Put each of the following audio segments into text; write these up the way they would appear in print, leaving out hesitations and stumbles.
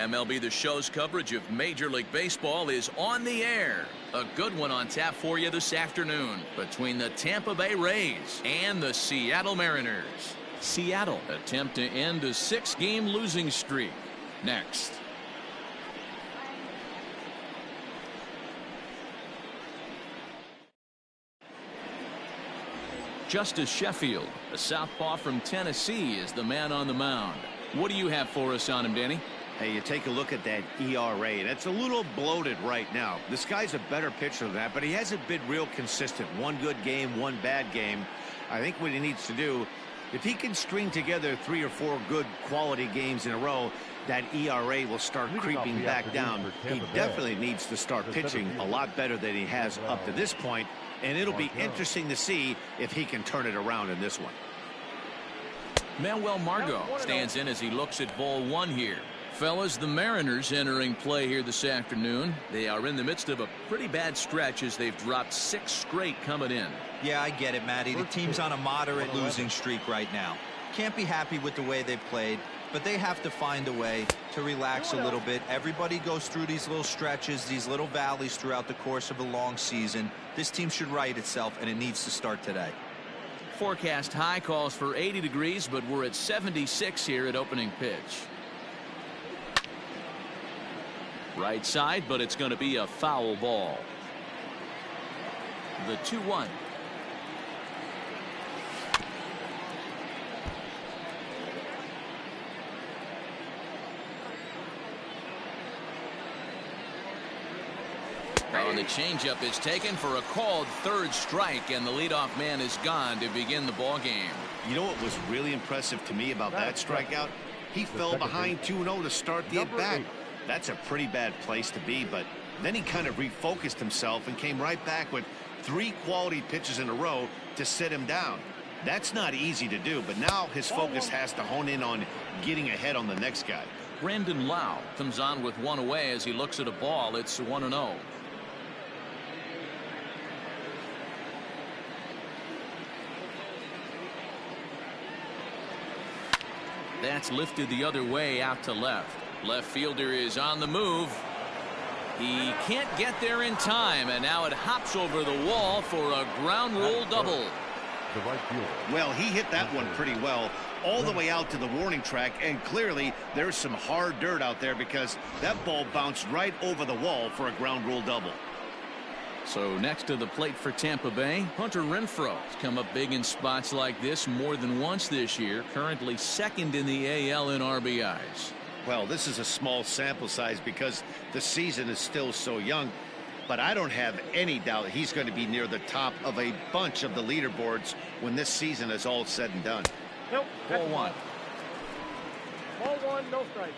MLB The Show's coverage of Major League Baseball is on the air. A good one on tap for you this afternoon between the Tampa Bay Rays and the Seattle Mariners. Seattle attempt to end a 6-game losing streak. Next. Justice Sheffield, a southpaw from Tennessee, is the man on the mound. What do you have for us on him, Danny? Hey, you take a look at that ERA, and it's a little bloated right now. This guy's a better pitcher than that, but he hasn't been real consistent. One good game, one bad game. I think what he needs to do, if he can string together 3 or 4 good quality games in a row, that ERA will start creeping back down. He definitely needs to start pitching a lot better than he has up to this point, and it'll be interesting to see if he can turn it around in this one. Manuel Margot stands in as he looks at ball 1 here. Fellas, the Mariners entering play here this afternoon. They are in the midst of a pretty bad stretch as they've dropped 6 straight coming in. Yeah, I get it, Matty. The team's on a moderate losing streak right now. Can't be happy with the way they've played, but they have to find a way to relax a little bit. Everybody goes through these little stretches, these little valleys throughout the course of a long season. This team should right itself, and it needs to start today. Forecast high calls for 80 degrees, but we're at 76 here at opening pitch. Right side, but it's going to be a foul ball. The 2-1. And the changeup is taken for a called third strike, and the leadoff man is gone to begin the ball game. You know what was really impressive to me about that strikeout? He fell behind 2-0 to start the at-bat. That's a pretty bad place to be, but then he kind of refocused himself and came right back with 3 quality pitches in a row to sit him down. That's not easy to do, but now his focus has to hone in on getting ahead on the next guy. Brandon Lau comes on with 1 away as he looks at a ball. It's 1-0. That's lifted the other way out to left. Left fielder is on the move. He can't get there in time, and now it hops over the wall for a ground rule double. Well, he hit that one pretty well all the way out to the warning track, and clearly there's some hard dirt out there because that ball bounced right over the wall for a ground rule double. So next to the plate for Tampa Bay, Hunter Renfroe has come up big in spots like this more than once this year, currently 2nd in the AL in RBIs. Well, this is a small sample size because the season is still so young, but I don't have any doubt he's going to be near the top of a bunch of the leaderboards when this season is all said and done. Nope. Ball 1. Ball 1, no strike.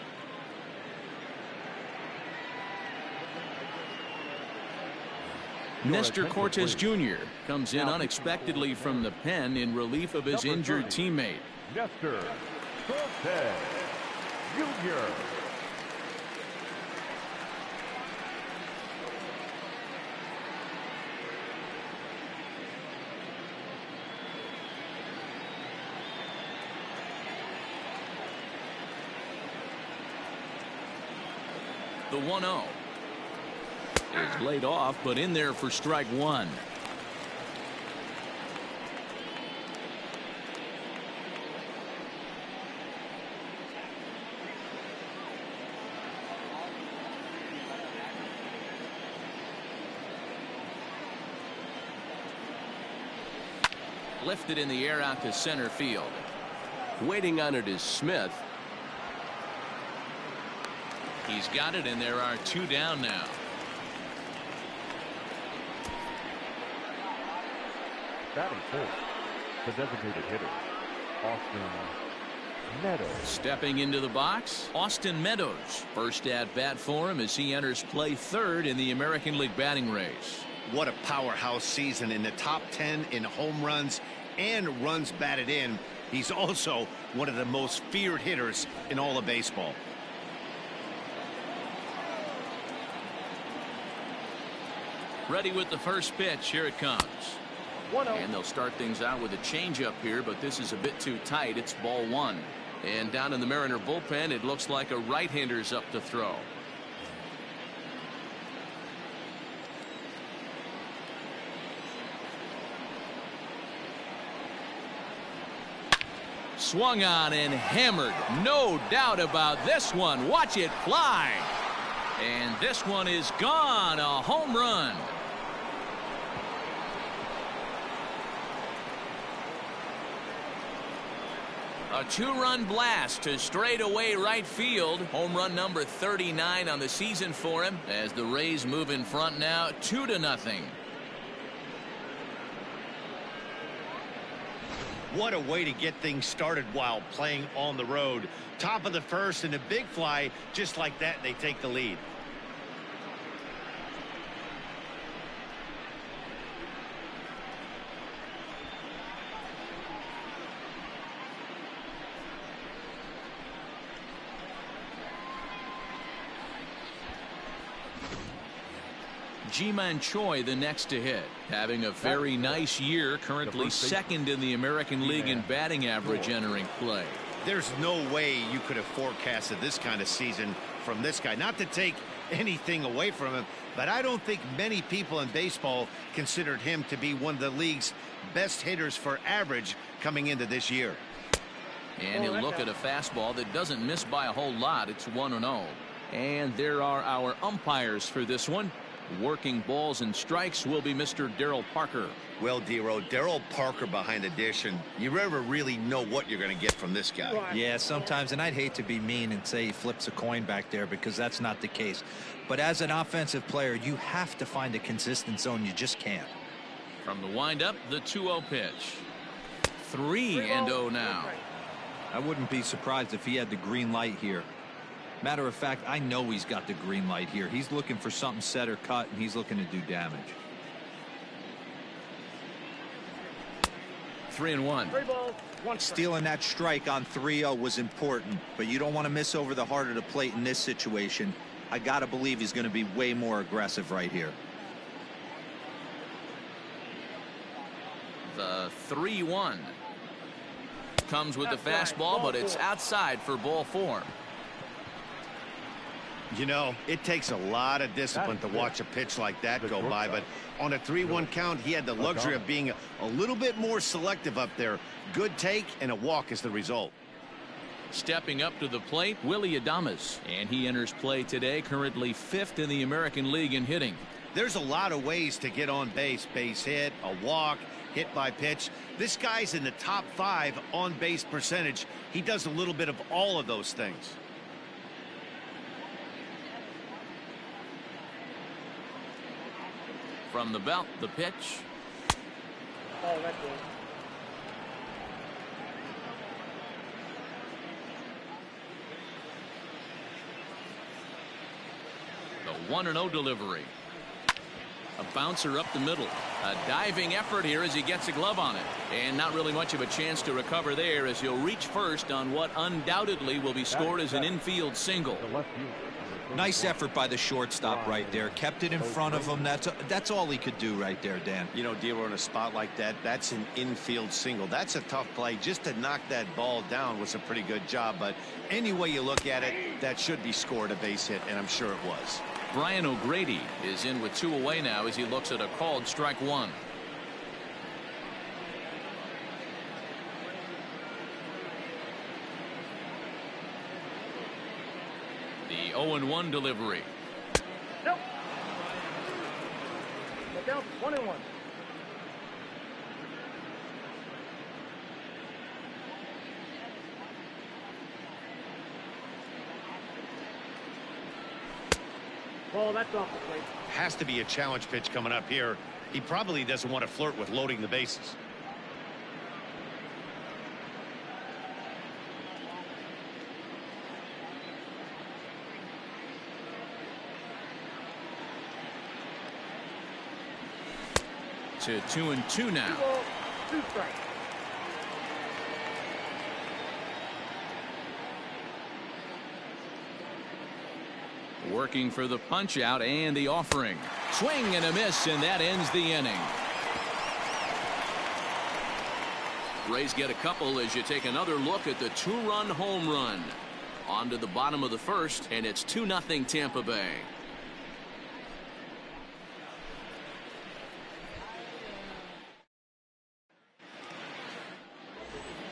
Nestor Cortes Jr. comes in unexpectedly from the pen in relief of his injured teammate. Nestor Cortes Jr. The 1-0 is laid off, but in there for strike 1. Lifted in the air out to center field. Waiting on it is Smith. He's got it, and there are 2 down now. Batting fourth, the designated hitter, Austin Meadows. Stepping into the box, Austin Meadows. First at bat for him as he enters play 3rd in the American League batting race. What a powerhouse season, in the top 10 in home runs and runs batted in. He's also one of the most feared hitters in all of baseball. Ready with the first pitch. Here it comes. And they'll start things out with a changeup here, but this is a bit too tight. It's ball 1. And down in the Mariner bullpen, it looks like a right-hander's up to throw. Swung on and hammered. No doubt about this one. Watch it fly. And this one is gone. A home run. A two-run blast to straightaway right field. Home run number 39 on the season for him as the Rays move in front now 2-0. What a way to get things started while playing on the road. Top of the first and a big fly. Just like that, they take the lead. Ji-Man Choi the next to hit, having a very nice year, currently second in the American League in batting average entering play. There's no way you could have forecasted this kind of season from this guy. Not to take anything away from him, but I don't think many people in baseball considered him to be one of the league's best hitters for average coming into this year. And he'll look at a fastball that doesn't miss by a whole lot. It's 1-0. And there are our umpires for this one. Working balls and strikes will be Mr. Darryl Parker. Well, Dero, Darryl Parker behind the dish, and you never really know what you're going to get from this guy. Yeah, sometimes, and I'd hate to be mean and say he flips a coin back there because that's not the case. But as an offensive player, you have to find a consistent zone. You just can't. From the windup, the 2-0 pitch. 3-0 now. I wouldn't be surprised if he had the green light here. Matter of fact, I know he's got the green light here. He's looking for something set or cut, and he's looking to do damage. 3-1. Stealing that strike on 3-0 was important, but you don't want to miss over the heart of the plate in this situation. I got to believe he's going to be way more aggressive right here. The 3-1. Comes with the fastball, but it's outside for ball 4. You know, it takes a lot of discipline to watch a pitch like that go by, but on a 3-1 count, he had the luxury of being a little bit more selective up there. Good take and a walk is the result. Stepping up to the plate, Willie Adames, and he enters play today, currently 5th in the American League in hitting. There's a lot of ways to get on base. Base hit, a walk, hit by pitch. This guy's in the top 5 on base percentage. He does a little bit of all of those things. From the belt, the pitch. Oh, that's good. The 1-0 delivery. A bouncer up the middle. A diving effort here as he gets a glove on it. And not really much of a chance to recover there as he'll reach first on what undoubtedly will be scored as an infield single. Nice effort by the shortstop right there. Kept it in front of him. That's all he could do right there, Dan. You know, Dero, in a spot like that, that's an infield single. That's a tough play. Just to knock that ball down was a pretty good job. But any way you look at it, that should be scored a base hit, and I'm sure it was. Brian O'Grady is in with 2 away now as he looks at a called strike 1. The 0-1 delivery. Nope. Look out, 1-1. Oh, that's off the plate. Has to be a challenge pitch coming up here. He probably doesn't want to flirt with loading the bases. To 2-2 now. 2 strikes. Working for the punch out and the offering. Swing and a miss, and that ends the inning. Rays get a couple as you take another look at the two-run home run. On to the bottom of the first, and it's 2-0 Tampa Bay.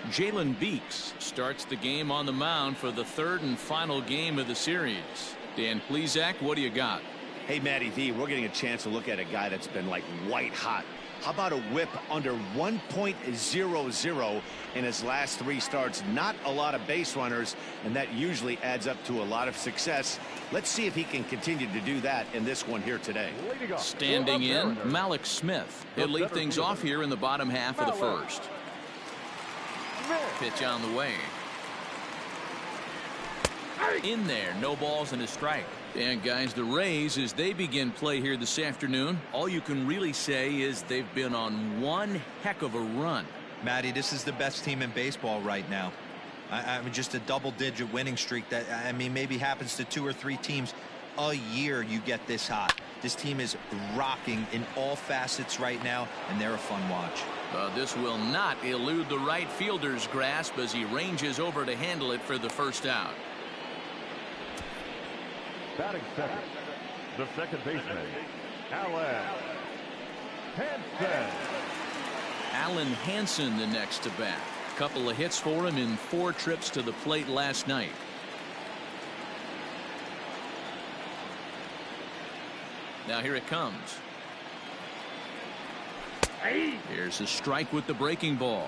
Jalen Beeks starts the game on the mound for the third and final game of the series. Dan Plesac, what do you got? Hey, Matty V, we're getting a chance to look at a guy that's been like white hot. How about a whip under 1.00 in his last 3 starts? Not a lot of base runners, and that usually adds up to a lot of success. Let's see if he can continue to do that in this one here today. Standing in, Malik Smith. He'll lead things off here in the bottom half of the first. Pitch on the way. In there, no balls and a strike. And guys, the Rays, as they begin play here this afternoon, all you can really say is they've been on one heck of a run. Matty, this is the best team in baseball right now. I mean, just a double-digit winning streak that, I mean, maybe happens to 2 or 3 teams a year. You get this hot. This team is rocking in all facets right now, and they're a fun watch. This will not elude the right fielder's grasp as he ranges over to handle it for the first out. Batting second, the second baseman, Alan Hansen. Alan Hansen the next to bat. Couple of hits for him in 4 trips to the plate last night. Now here it comes. Here's a strike with the breaking ball.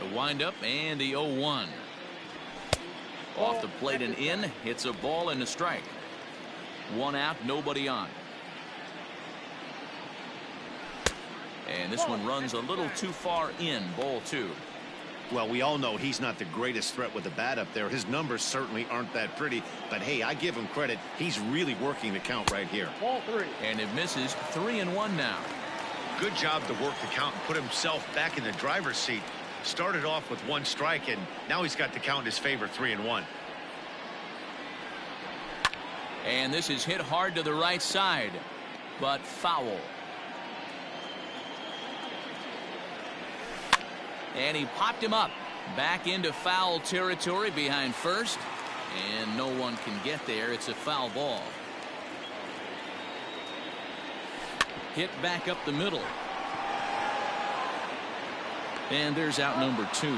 The windup and the 0-1. Off the plate and in. Hits a ball and a strike. 1 out, nobody on. And this one runs a little too far in. Ball 2. Well, we all know he's not the greatest threat with the bat up there. His numbers certainly aren't that pretty. But, hey, I give him credit. He's really working the count right here. Ball 3. And it misses. 3-1 now. Good job to work the count and put himself back in the driver's seat. Started off with 1 strike, and now he's got the count in his favor, 3-1. And this is hit hard to the right side, but foul. And he popped him up back into foul territory behind first, and no one can get there. It's a foul ball. Hit back up the middle. And there's out number 2.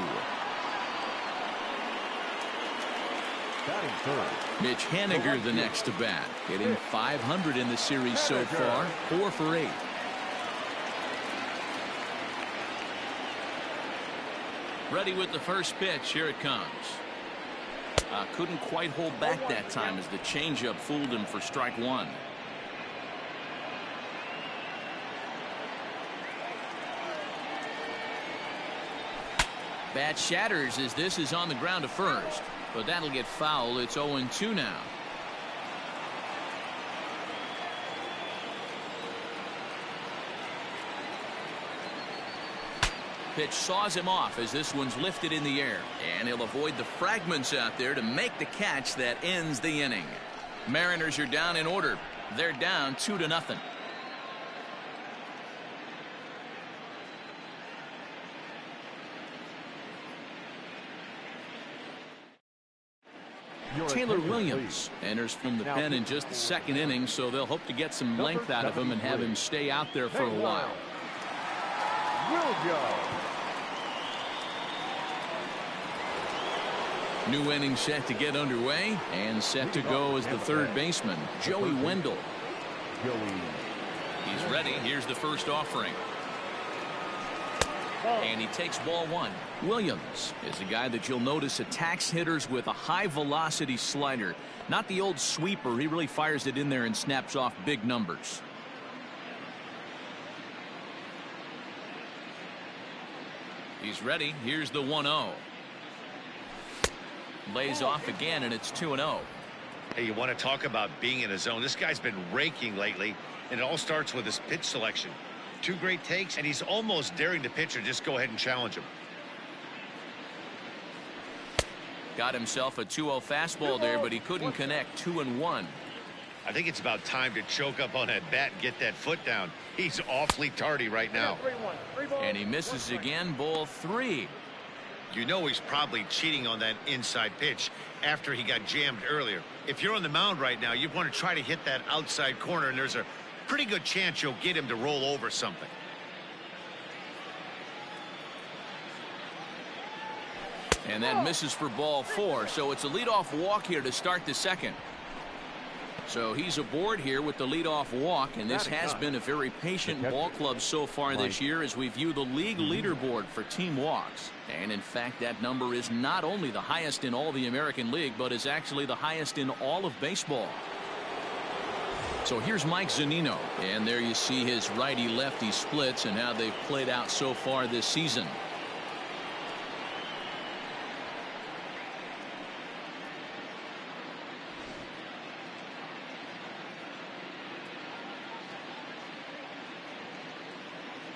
Batting third. Mitch Haniger the next to bat, hitting .500 in the series so far, 4 for 8. Ready with the first pitch. Here it comes. Couldn't quite hold back that time as the changeup fooled him for strike 1. Bat shatters as this is on the ground to first, but that'll get foul. It's 0-2 now. Pitch saws him off as this one's lifted in the air, and he'll avoid the fragments out there to make the catch that ends the inning. Mariners are down in order. They're down 2-0. Taylor Williams enters from the pen in just the second inning, so they'll hope to get some length out of him and have him stay out there for a while. New inning set to get underway, and set to go as the third baseman, Joey Wendell. He's ready. Here's the first offering. And he takes ball 1. Williams is a guy that you'll notice attacks hitters with a high velocity slider. Not the old sweeper. He really fires it in there and snaps off big numbers. He's ready. Here's the 1-0. Lays off again, and it's 2-0. Hey, you want to talk about being in a zone? This guy's been raking lately, and it all starts with his pitch selection. 2 great takes, and he's almost daring the pitcher just go ahead and challenge him. Got himself a 2-0 fastball there, but he couldn't connect. 2-1. I think it's about time to choke up on that bat and get that foot down. He's awfully tardy right now. 3-1. 3 balls, And he misses 1 strike. again. Ball 3. You know he's probably cheating on that inside pitch after he got jammed earlier. If you're on the mound right now, you want to try to hit that outside corner, and there's a pretty good chance you'll get him to roll over something. And that misses for ball 4. So it's a leadoff walk here to start the second. So he's aboard here with the leadoff walk, and this has been a very patient ball club so far this year as we view the league leaderboard for team walks. And in fact, that number is not only the highest in all the American League, but is actually the highest in all of baseball. So here's Mike Zunino, and there you see his righty-lefty splits and how they've played out so far this season.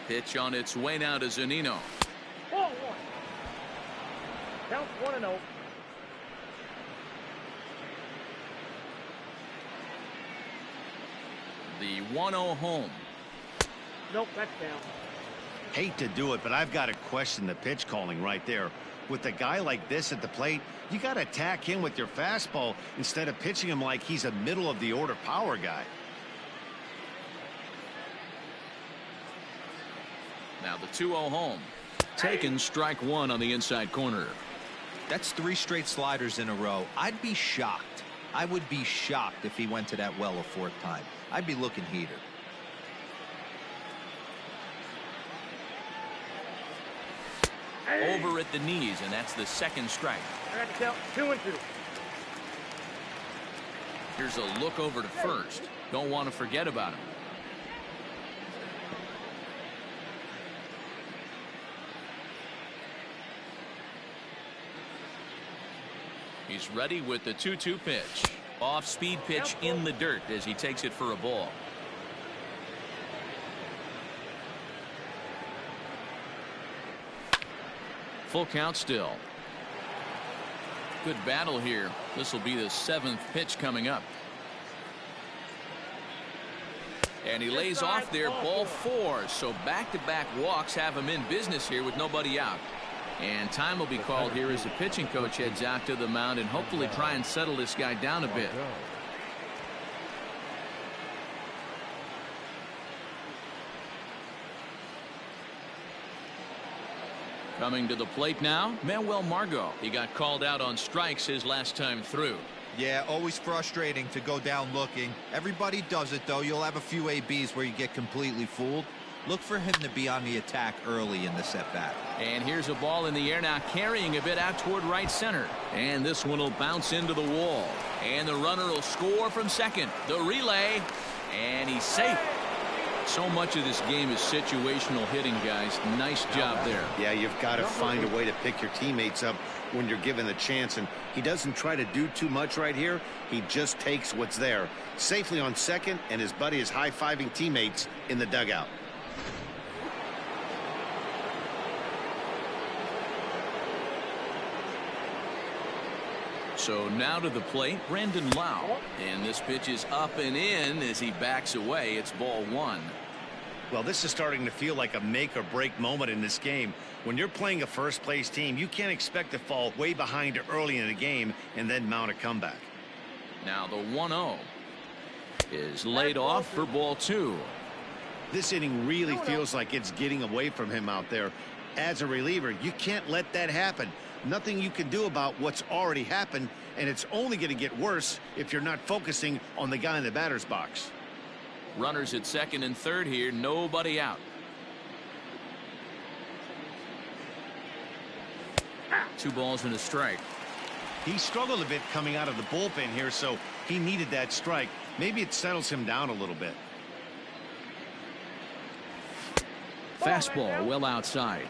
Pitch on its way now to Zunino. Ball 1. Count 1-0. The 1-0 home. Nope, that's down. Hate to do it, but I've got to question the pitch calling right there. With a guy like this at the plate, you got to attack him with your fastball instead of pitching him like he's a middle of the order power guy. Now the 2-0 home. Taken strike 1 on the inside corner. That's 3 straight sliders in a row. I'd be shocked. I would be shocked if he went to that well a 4th time. I'd be looking heater. Over at the knees, and that's the 2nd strike. I got to count 2-2. Here's a look over to first. Don't want to forget about him. He's ready with the 2-2 pitch. Off speed pitch in the dirt as he takes it for a ball. Full count still. Good battle here. This will be the 7th pitch coming up. And he lays off there, ball 4. So back-to-back walks have him in business here with nobody out. And time will be called here as the pitching coach heads out to the mound and hopefully try and settle this guy down a bit. Coming to the plate now, Manuel Margot. He got called out on strikes his last time through. Yeah, always frustrating to go down looking. Everybody does it, though. You'll have a few ABs where you get completely fooled. Look for him to be on the attack early in the set-back. And here's a ball in the air now, carrying a bit out toward right center. And this one will bounce into the wall. And the runner will score from second. The relay. And he's safe. So much of this game is situational hitting, guys. Nice job there. Yeah, you've got to find a way to pick your teammates up when you're given the chance. And he doesn't try to do too much right here. He just takes what's there. Safely on second, and his buddy is high-fiving teammates in the dugout. So now to the plate, Brandon Lau. And this pitch is up and in as he backs away. It's ball 1. Well, this is starting to feel like a make or break moment in this game. When you're playing a first place team, you can't expect to fall way behind early in the game and then mount a comeback. Now the 1-0 is laid off for ball 2. This inning really feels like it's getting away from him out there. As a reliever, you can't let that happen. Nothing you can do about what's already happened, and it's only going to get worse if you're not focusing on the guy in the batter's box. Runners at second and third here, nobody out. 2 balls and a strike. He struggled a bit coming out of the bullpen here, so he needed that strike. Maybe it settles him down a little bit. Fastball well outside.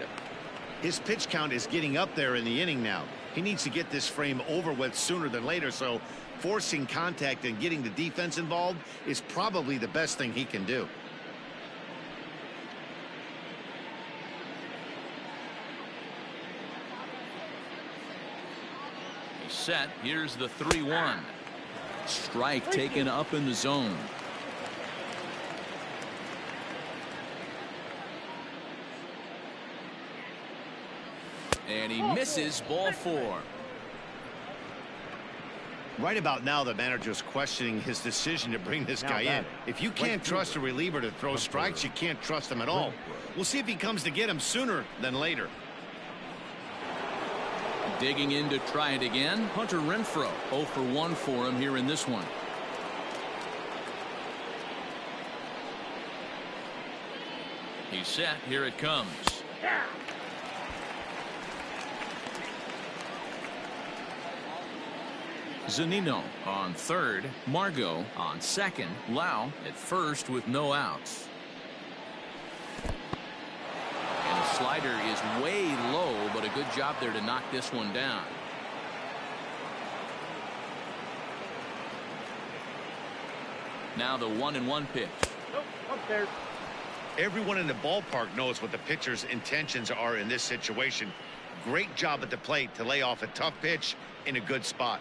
His pitch count is getting up there in the inning now. He needs to get this frame over with sooner than later, so forcing contact and getting the defense involved is probably the best thing he can do. He's set. Here's the 3-1. Strike taken up in the zone. And he misses, ball 4. Right about now, the manager's questioning his decision to bring this guy in. If you can't trust a reliever to throw strikes, you can't trust him at all. We'll see if he comes to get him sooner than later. Digging in to try it again, Hunter Renfroe. 0 for 1 for him here in this one. He's set. Here it comes. Zunino on third. Margot on second. Lau at first with no outs. And the slider is way low, but a good job there to knock this one down. Now the 1-1 pitch. Nope, up there. Everyone in the ballpark knows what the pitcher's intentions are in this situation. Great job at the plate to lay off a tough pitch in a good spot.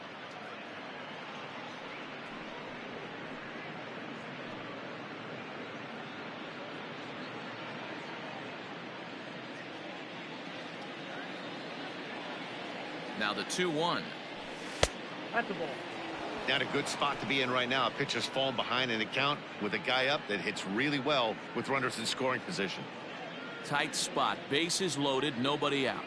Now the 2-1. That's the ball. Not a good spot to be in right now. A pitcher's falling behind in the count with a guy up that hits really well with runners in scoring position. Tight spot. Bases loaded. Nobody out.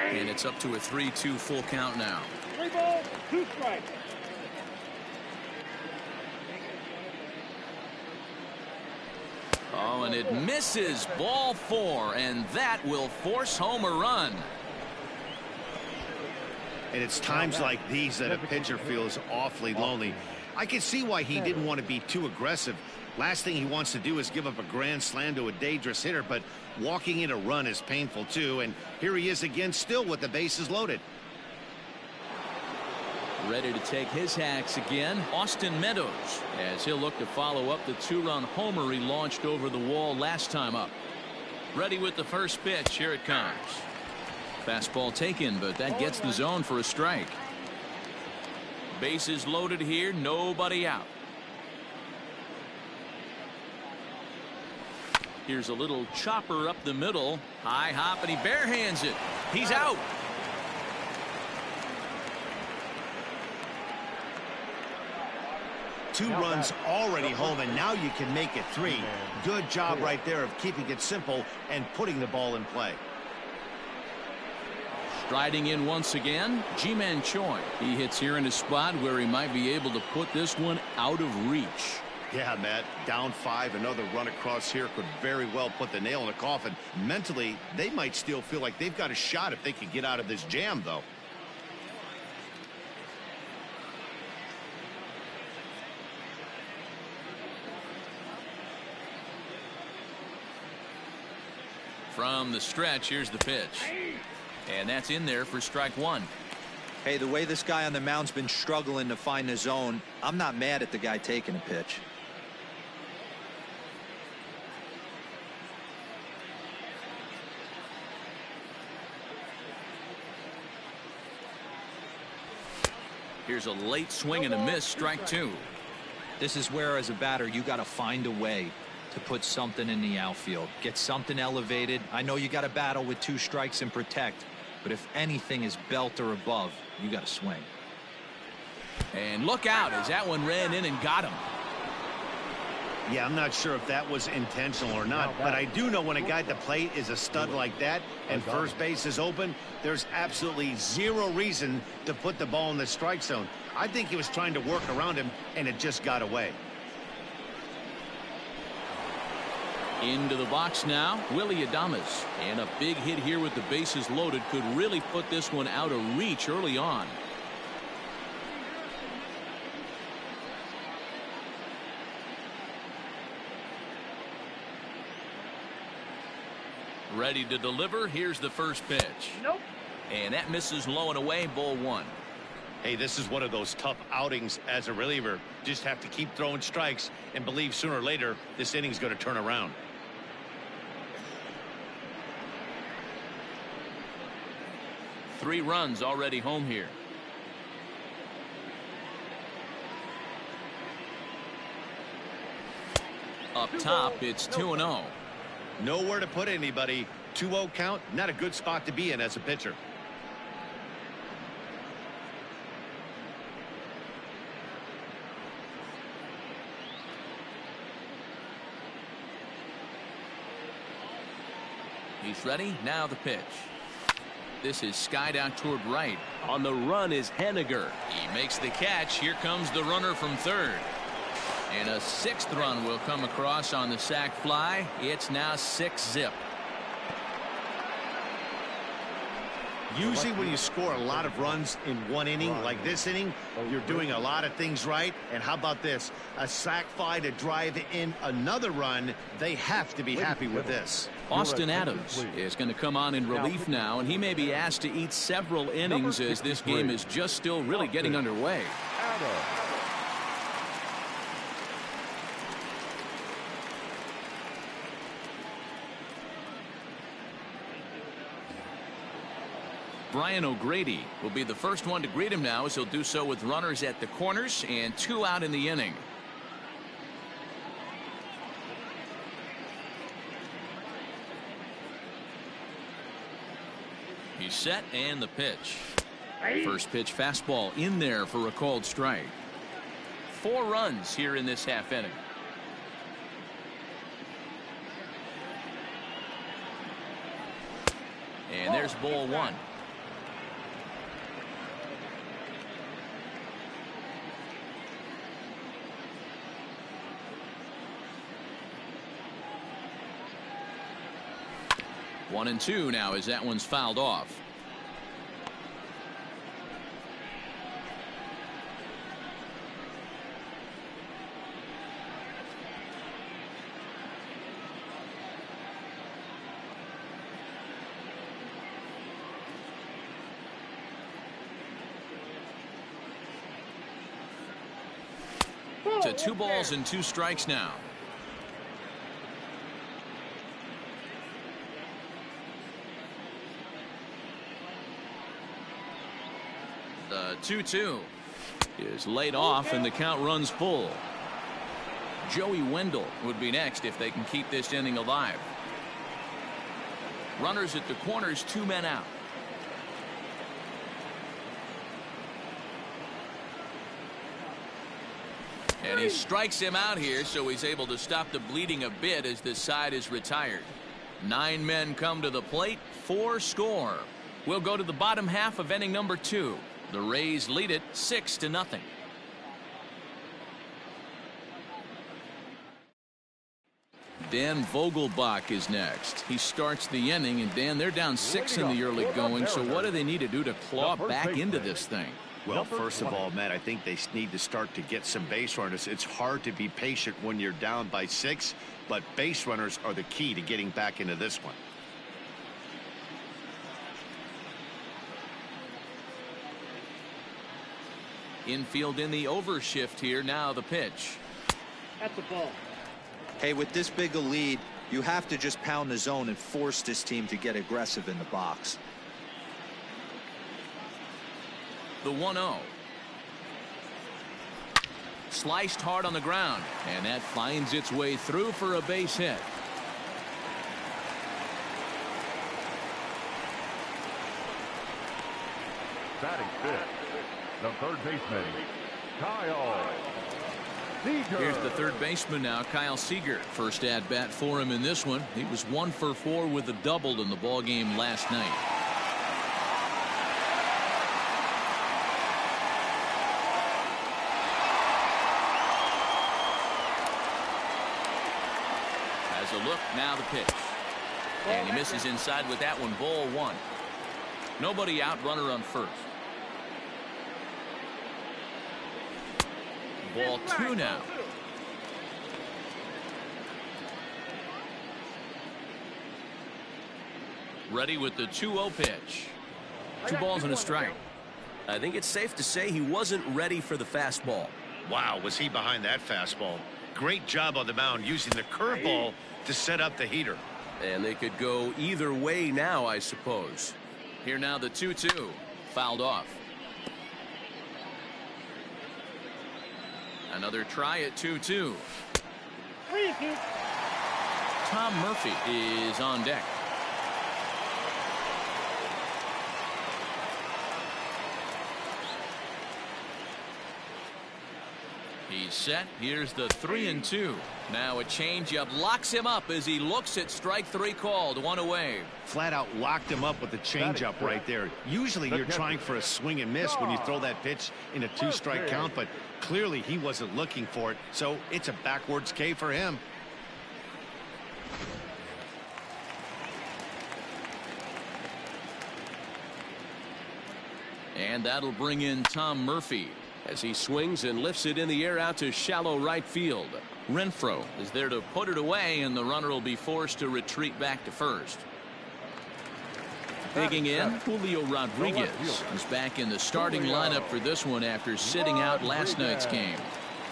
And it's up to a 3-2 full count now. 3 balls, 2 strikes. Oh, and it misses, ball 4, and that will force home a run. And it's times like these that a pitcher feels awfully lonely. I can see why he didn't want to be too aggressive. Last thing he wants to do is give up a grand slam to a dangerous hitter, but walking in a run is painful too. And here he is again, still with the bases loaded. Ready to take his hacks again, Austin Meadows, as he'll look to follow up the 2-run homer he launched over the wall last time up. Ready with the first pitch. Here it comes. Fastball taken, but that gets the zone for a strike. Bases loaded here, nobody out. Here's a little chopper up the middle. High hop, and he barehands it. He's out. Two runs already home, and now you can make it 3. Good job right there of keeping it simple and putting the ball in play. Striding in once again, Ji-Man Choi. He hits here in a spot where he might be able to put this one out of reach. Yeah, Matt, down 5, another run across here could very well put the nail in the coffin. Mentally, they might still feel like they've got a shot if they could get out of this jam, though. From the stretch, here's the pitch. And that's in there for strike 1. Hey, the way this guy on the mound's been struggling to find the zone, I'm not mad at the guy taking a pitch. Here's a late swing and a miss, strike 2. This is where, as a batter, you got to find a way to put something in the outfield. Get something elevated. I know you got to battle with 2 strikes and protect, but if anything is belt or above, you got to swing. And look out as that one ran in and got him. Yeah, I'm not sure if that was intentional or not, but I do know when a guy at the plate is a stud like that and first base is open, there's absolutely 0 reason to put the ball in the strike zone. I think he was trying to work around him, and it just got away. Into the box now, Willie Adames. And a big hit here with the bases loaded could really put this one out of reach early on. Ready to deliver. Here's the first pitch. Nope. And that misses low and away, ball 1. Hey, this is one of those tough outings as a reliever. Just have to keep throwing strikes and believe sooner or later this inning's going to turn around. 3 runs already home here. Up top, it's 2-0. Nowhere to put anybody. 2-0 count, not a good spot to be in as a pitcher. He's ready. Now the pitch. This is skied out toward right. On the run is Henniger. He makes the catch. Here comes the runner from third. And a 6th run will come across on the sac fly. It's now 6-zip. Usually when you score a lot of runs in one inning, like this inning, you're doing a lot of things right. And how about this? A sac fly to drive in another run. They have to be happy with this. Austin Adams is going to come on in relief now, and he may be asked to eat several innings as this game is just still really getting underway. Brian O'Grady will be the first one to greet him now, as he'll do so with runners at the corners and 2 out in the inning. He's set, and the pitch. First pitch fastball in there for a called strike. 4 runs here in this half inning. And there's ball 1. One and 2 now as that one's fouled off. To 2 balls and 2 strikes now. The 2-2 is laid off, and the count runs full. Joey Wendell would be next if they can keep this inning alive. Runners at the corners, 2 men out. And he strikes him out here, so he's able to stop the bleeding a bit as this side is retired. 9 men come to the plate, 4 score. We'll go to the bottom half of inning number 2. The Rays lead it 6-0. Dan Vogelbach is next. He starts the inning, and Dan, they're down 6 in the early going, so what do they need to do to claw back into this thing? Well, first of all, Matt, I think they need to start to get some base runners. It's hard to be patient when you're down by 6, but base runners are the key to getting back into this one. Infield in the overshift here. Now the pitch. At the ball. Hey, with this big a lead, you have to just pound the zone and force this team to get aggressive in the box. The 1-0. Sliced hard on the ground, and that finds its way through for a base hit. Batting 5th, the third baseman, Kyle Seager. Here's the third baseman now, Kyle Seager. First at bat for him in this one. He was 1 for 4 with a double in the ball game last night. Has a look, now the pitch. And he misses inside with that one, ball 1. Nobody out, runner on first. Ball 2 now. Ready with the 2-0 pitch. 2 balls and a strike. I think it's safe to say he wasn't ready for the fastball. Wow, was he behind that fastball. Great job on the mound using the curveball to set up the heater. And they could go either way now, I suppose. Here now the 2-2. Fouled off. Another try at 2-2. Tom Murphy is on deck. He's set. Here's the 3-2. Now a changeup locks him up as he looks at strike three called. One away. Flat out locked him up with the changeup right there. Usually you're trying for a swing and miss when you throw that pitch in a 2-strike count, but clearly he wasn't looking for it, so it's a backwards K for him. And that'll bring in Tom Murphy as he swings and lifts it in the air out to shallow right field. Renfroe is there to put it away, and the runner will be forced to retreat back to first. Digging in, Julio Rodriguez is back in the starting lineup for this one after sitting out last night's game.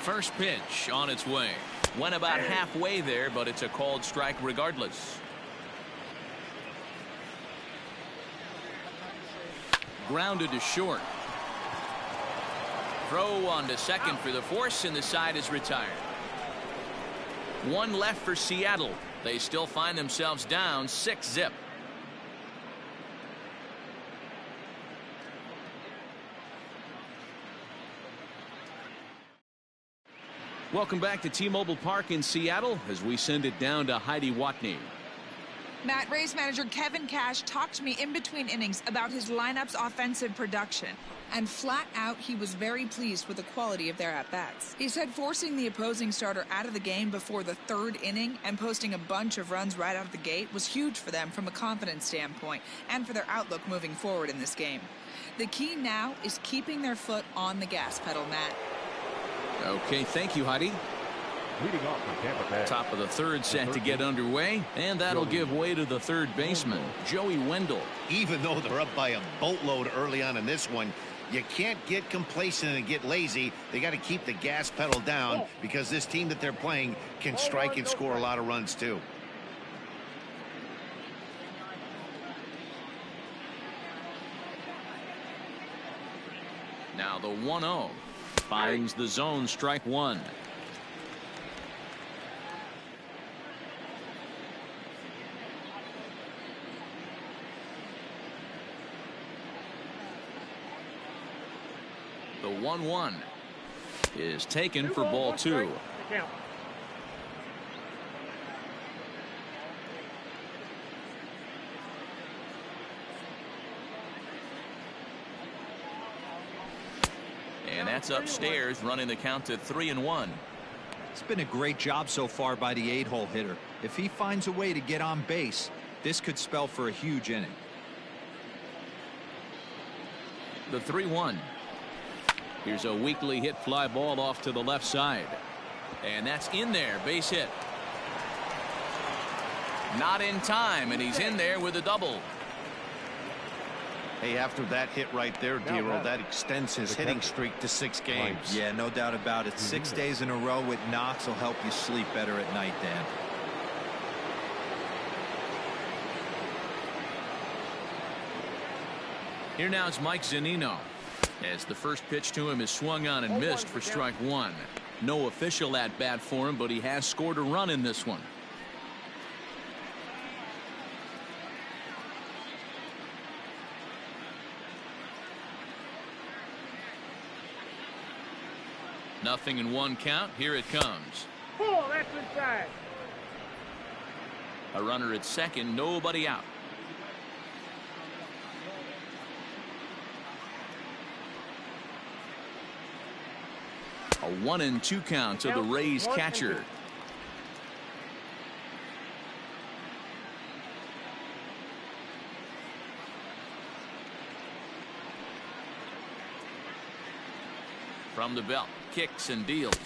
First pitch on its way. Went about halfway there, but it's a called strike regardless. Grounded to short. Throw on to second for the force, and the side is retired. One left for Seattle. They still find themselves down 6-0. Welcome back to T-Mobile Park in Seattle as we send it down to Heidi Watney. Matt, Rays manager Kevin Cash talked to me in between innings about his lineup's offensive production. And flat out, he was very pleased with the quality of their at-bats. He said forcing the opposing starter out of the game before the third inning and posting a bunch of runs right out of the gate was huge for them from a confidence standpoint and for their outlook moving forward in this game. The key now is keeping their foot on the gas pedal, Matt. Okay, thank you, Heidi. Leading off for Tampa Bay. Top of the third set to get underway, and that'll give way to the third baseman, Joey Wendell. Even though they're up by a boatload early on in this one, you can't get complacent and get lazy. They got to keep the gas pedal down because this team that they're playing can strike and score a lot of runs too. Now the 1-0 finds the zone, strike one. The 1-1 is taken for ball two. And that's upstairs, running the count to 3-1. It's been a great job so far by the 8-hole hitter. If he finds a way to get on base, this could spell for a huge inning. The 3-1. Here's a weakly hit fly ball off to the left side. And that's in there, base hit. Not in time, and he's in there with a double. Hey, after that hit right there, D-Roll, that extends his hitting streak to 6 games. Yeah, no doubt about it. 6 days in a row with knocks will help you sleep better at night, Dan. Here now is Mike Zunino, as the first pitch to him is swung on and missed for strike one. No official at bat for him, but he has scored a run in this one. Nothing in one count. Here it comes. Ball, that's inside. A runner at second, nobody out. A 1-2 count to the Rays catcher. From the belt, kicks and deals.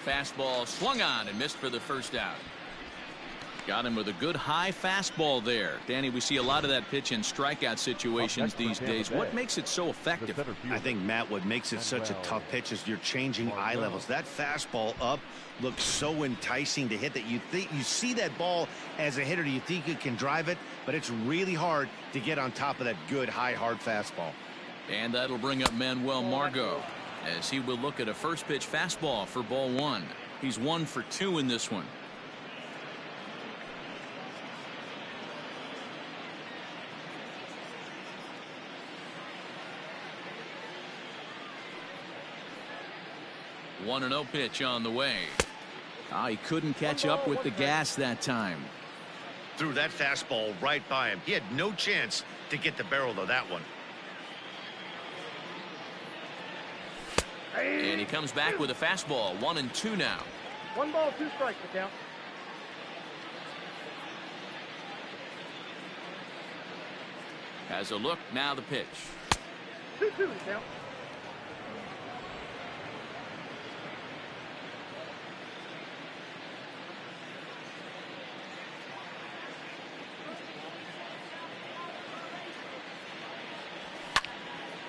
Fastball swung on and missed for the first out. Got him with a good high fastball there. Danny, we see a lot of that pitch in strikeout situations these days. What makes it so effective? I think, Matt, what makes it such a tough pitch is you're changing eye levels. That fastball up looks so enticing to hit that you see that ball as a hitter, you think you can drive it, but it's really hard to get on top of that good high hard fastball. And that'll bring up Manuel Margot as he will look at a first pitch fastball for ball one. He's 1 for 2 in this one. One and 0 pitch on the way. He couldn't catch up with the gas that time. Threw that fastball right by him. He had no chance to get the barrel of that one. And he comes back with a fastball. 1-2 now. 1 ball, 2 strikes to count. Has a look. Now the pitch. 2-2 to count.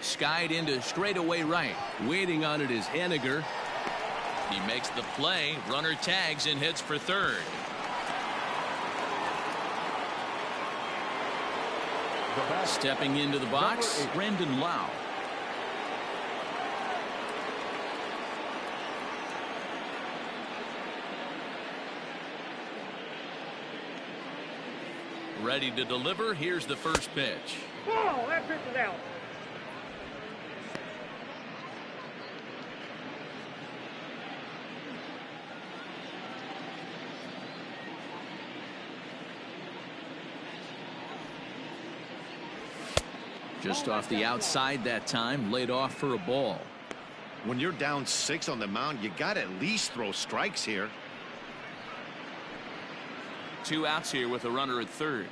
Skied into straightaway right. Waiting on it is Henniger. He makes the play. Runner tags and hits for third. Stepping into the box, Brendan Lau. Ready to deliver. Here's the first pitch. Ball, that pitch is out. Just off the outside that time, laid off for a ball. When you're down 6 on the mound, you got to at least throw strikes here. 2 outs here with a runner at third.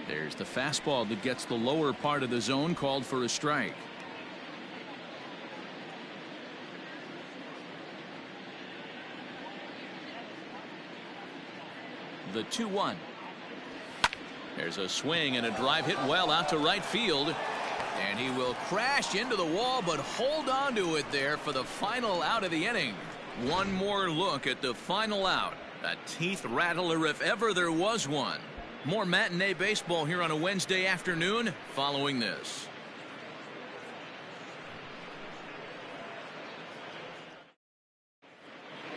There's the fastball that gets the lower part of the zone, called for a strike. The 2-1. There's a swing and a drive hit well out to right field. And he will crash into the wall, but hold on to it there for the final out of the inning. One more look at the final out. A teeth rattler if ever there was one. More matinee baseball here on a Wednesday afternoon following this.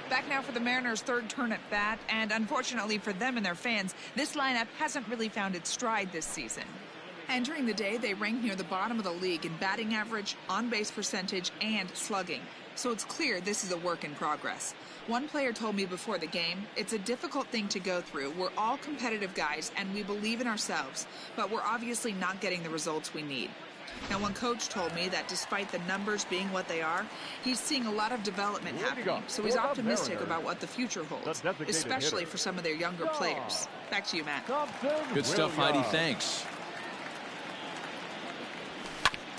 Back now for the Mariners' third turn at bat, and unfortunately for them and their fans, this lineup hasn't really found its stride this season. Entering the day, they ranked near the bottom of the league in batting average, on-base percentage, and slugging. So it's clear this is a work in progress. One player told me before the game, it's a difficult thing to go through. We're all competitive guys, and we believe in ourselves, but we're obviously not getting the results we need. Now, one coach told me that despite the numbers being what they are, he's seeing a lot of development happening, so he's optimistic about what the future holds, especially for some of their younger players. Back to you, Matt. Good stuff, Heidi. Thanks.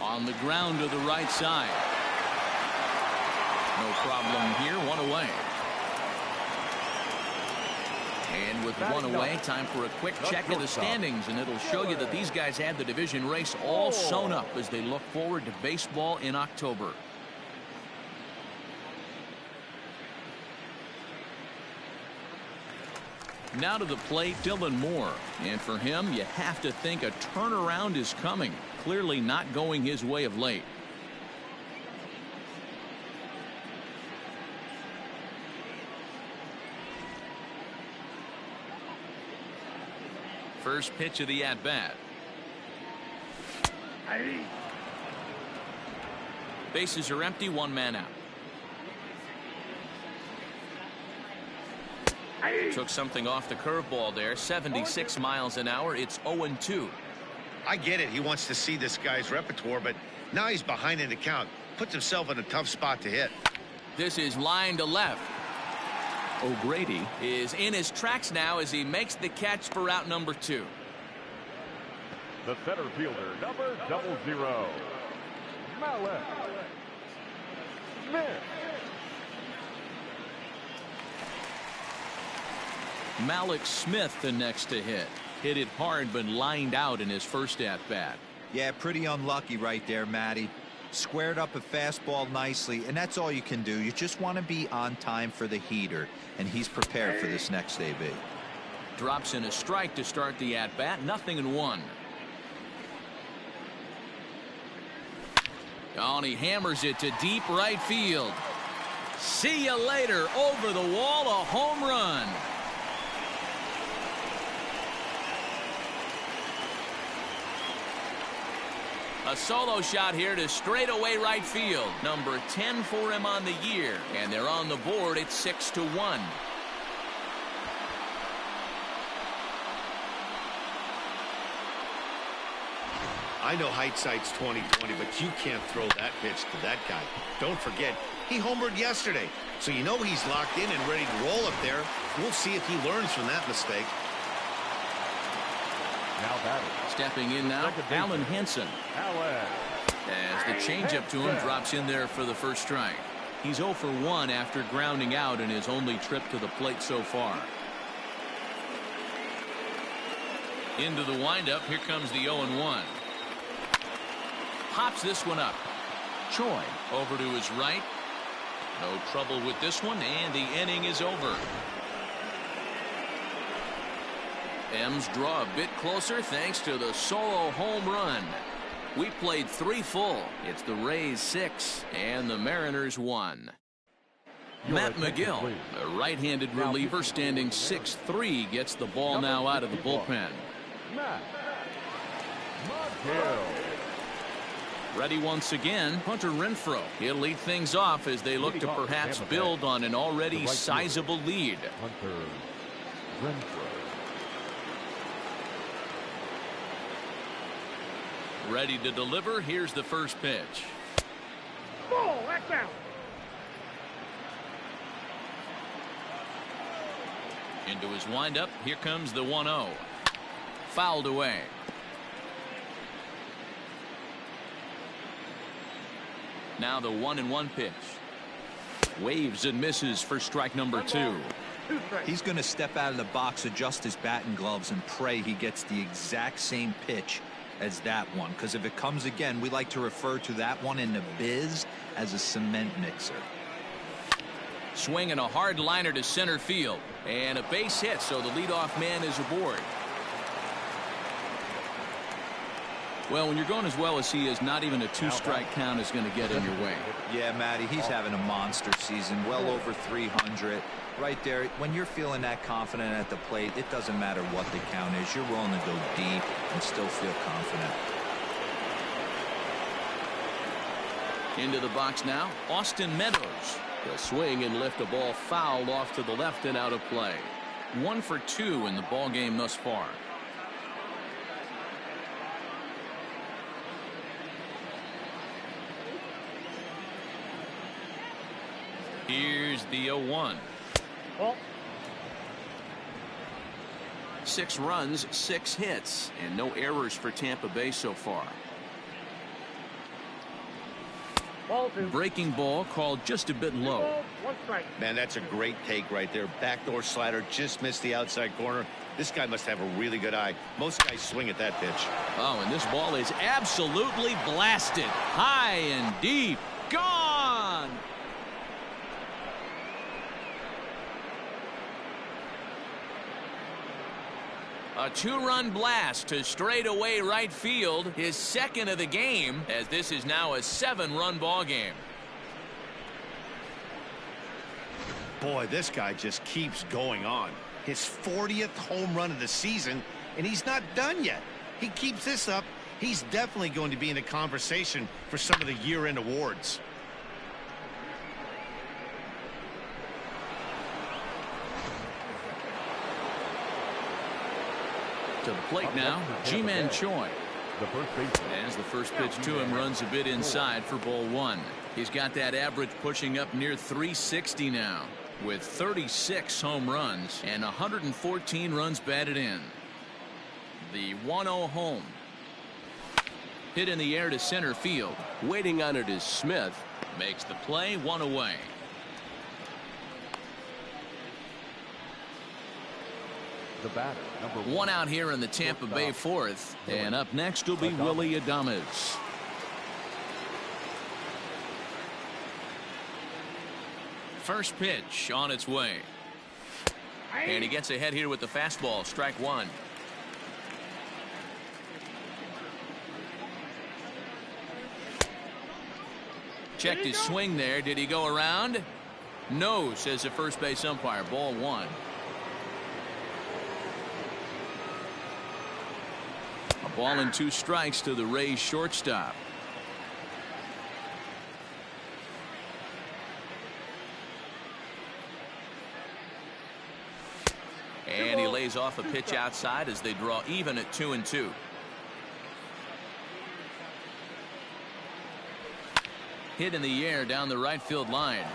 On the ground to the right side. No problem here. 1 away. And with 1 away, time for a quick check of the standings, and it'll show you that these guys had the division race all sewn up as they look forward to baseball in October. Now to the plate, Dylan Moore. And for him, you have to think a turnaround is coming. Clearly not going his way of late. First pitch of the at-bat. Bases are empty, 1 man out. Took something off the curveball there. 76 miles an hour. It's 0-2. I get it. He wants to see this guy's repertoire, but now he's behind in the count. Puts himself in a tough spot to hit. This is line to left. O'Grady is in his tracks now as he makes the catch for out number 2. The center fielder, number 00, Mallet. Malik Smith the next to hit. Hit it hard but lined out in his first at-bat. Yeah, pretty unlucky right there, Matty. Squared up a fastball nicely, and that's all you can do. You just want to be on time for the heater, and he's prepared for this next AB. Drops in a strike to start the at-bat. 0-1. Oh, and he hammers it to deep right field. See you later. Over the wall, a home run. A solo shot here to straightaway right field. Number 10 for him on the year. And they're on the board at 6-1. I know hindsight's 20/20, but you can't throw that pitch to that guy. Don't forget, he homered yesterday. So you know he's locked in and ready to roll up there. We'll see if he learns from that mistake. Now batting. Stepping in now, Alan Henson. As the changeup to him drops in there for the first strike. He's 0 for 1 after grounding out in his only trip to the plate so far. Into the windup, here comes the 0-1. Pops this one up. Choi over to his right. No trouble with this one, and the inning is over. M's draw a bit closer thanks to the solo home run. We played 3 full. It's the Rays 6 and the Mariners 1. Matt McGill, a right-handed reliever standing 6'3", gets the ball now out of the bullpen. Matt McGill. Ready once again, Hunter Renfroe. He'll lead things off as they look to perhaps build on an already sizable lead. Hunter Renfroe. Ready to deliver. Here's the first pitch. Ball, that's out. Into his windup. Here comes the 1-0. Fouled away. Now the 1-1 pitch. Waves and misses for strike number 2. He's going to step out of the box, adjust his bat and gloves, and pray he gets the exact same pitch as that one, because if it comes again, we like to refer to that one in the biz as a cement mixer. Swinging a hard liner to center field, and a base hit, so the leadoff man is aboard. Well, when you're going as well as he is, not even a 2-strike count is going to get in your way. Yeah, Matty, he's having a monster season, well over 300. Right there, when you're feeling that confident at the plate, it doesn't matter what the count is. You're willing to go deep and still feel confident. Into the box now, Austin Meadows. He'll swing and lift a ball fouled off to the left and out of play. 1 for 2 in the ball game thus far. Here's the 0-1. 6 runs, 6 hits, and no errors for Tampa Bay so far. Breaking ball called just a bit low. Man, that's a great take right there. Backdoor slider just missed the outside corner. This guy must have a really good eye. Most guys swing at that pitch. Oh, and this ball is absolutely blasted. High and deep. Gone! A 2-run blast to straightaway right field, his second of the game, as this is now a 7-run ball game. Boy, this guy just keeps going on. His 40th home run of the season, and he's not done yet. He keeps this up, he's definitely going to be in the conversation for some of the year-end awards. To the plate now, Ji-Man Choi. The first baseman. As the first pitch to him runs a bit inside for ball 1. He's got that average pushing up near 360 now, with 36 home runs and 114 runs batted in. The 1-0 home. Hit in the air to center field. Waiting on it is Smith. Makes the play, 1 away. The batter, number 1 out here in the Tampa Bay fourth. And up next will be Willie Adames. First pitch on its way. And he gets ahead here with the fastball. Strike 1. Checked his swing there. Did he go around? No, says the first base umpire. Ball 1. A ball and 2 strikes to the Rays shortstop. And he lays off a pitch outside as they draw even at 2-2. Hit in the air down the right field line.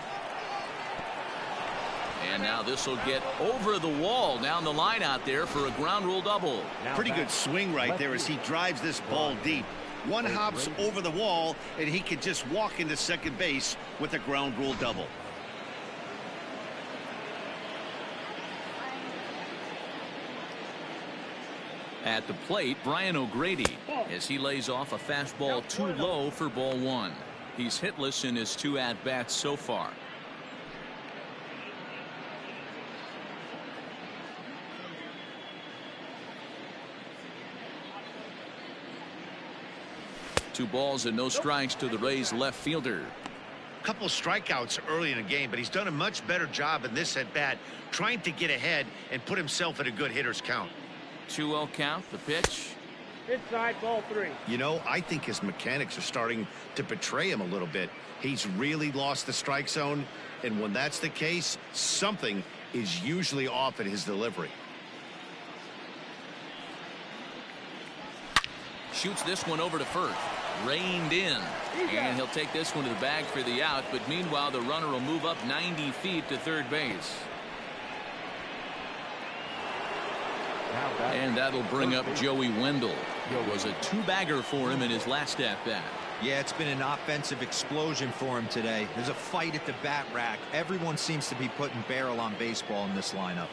And now this will get over the wall down the line out there for a ground rule double. Pretty good swing right there as he drives this ball deep. One hops over the wall and he could just walk into second base with a ground rule double. At the plate, Brian O'Grady, as he lays off a fastball too low for ball 1. He's hitless in his 2 at-bats so far. Two balls and no strikes to the Rays left fielder. Couple strikeouts early in the game, but he's done a much better job in this at-bat trying to get ahead and put himself in a good hitter's count. 2-0 count. The pitch. Inside, ball 3. You know, I think his mechanics are starting to betray him a little bit. He's really lost the strike zone, and when that's the case, something is usually off at his delivery. Shoots this one over to first. Reined in. And he'll take this one to the bag for the out, but meanwhile the runner will move up 90 feet to third base. And that'll bring up Joey Wendell. It was a 2-bagger for him in his last at-bat. Yeah, it's been an offensive explosion for him today. There's a fight at the bat rack. Everyone seems to be putting barrel on baseball in this lineup.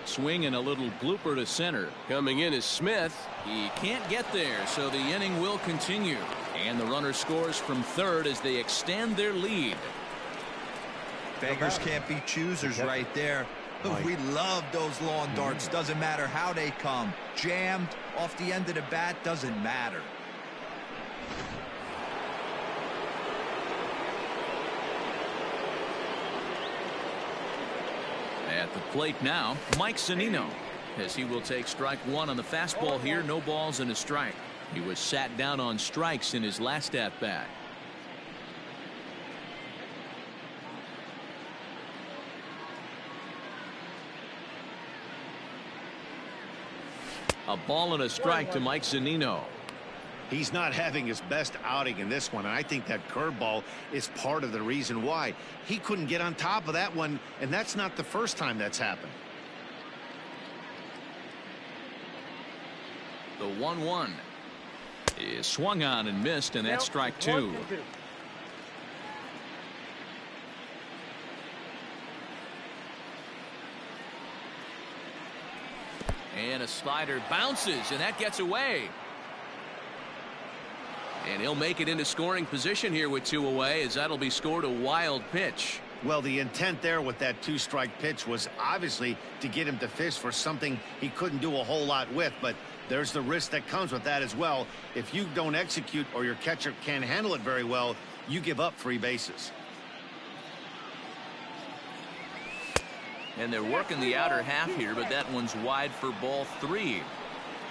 Swing and a little blooper to center. Coming in is Smith. He can't get there, so the inning will continue. And the runner scores from third as they extend their lead. Beggars can't be choosers right there. We love those lawn darts. Doesn't matter how they come. Jammed off the end of the bat, doesn't matter. At the plate now, Mike Zunino, as he will take strike 1 on the fastball here. No balls and a strike. He was sat down on strikes in his last at-bat. A ball and a strike to Mike Zunino. He's not having his best outing in this one, and I think that curveball is part of the reason why. He couldn't get on top of that one, and that's not the first time that's happened. The 1-1 is swung on and missed, and that's strike 2. And a slider bounces, and that gets away. And he'll make it into scoring position here with 2 away, as that'll be scored a wild pitch. Well, the intent there with that 2-strike pitch was obviously to get him to fish for something he couldn't do a whole lot with, but there's the risk that comes with that as well. If you don't execute or your catcher can't handle it very well, you give up 3 bases. And they're working the outer half here, but that one's wide for ball 3.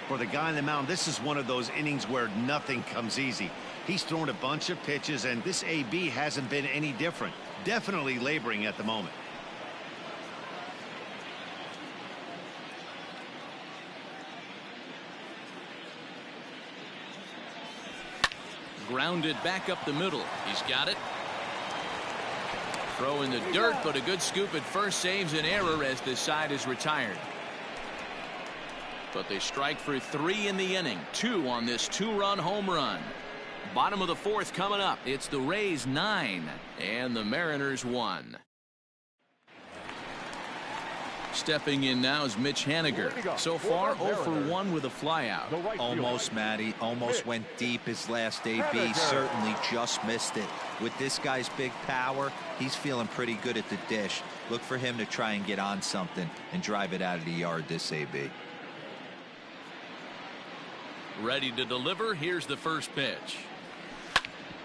For the guy on the mound, this is one of those innings where nothing comes easy. He's thrown a bunch of pitches, and this AB hasn't been any different. Definitely laboring at the moment. Grounded back up the middle. He's got it. Throw in the dirt, but a good scoop at first saves an error as this side is retired. But they strike for 3 in the inning. 2 on this 2-run home run. Bottom of the fourth coming up. It's the Rays 9 and the Mariners 1. Stepping in now is Mitch Haniger. So far 0 for 1 with a flyout. Almost, Matty. Almost went deep his last AB. Certainly just missed it. With this guy's big power, he's feeling pretty good at the dish. Look for him to try and get on something and drive it out of the yard this AB. Ready to deliver. Here's the first pitch.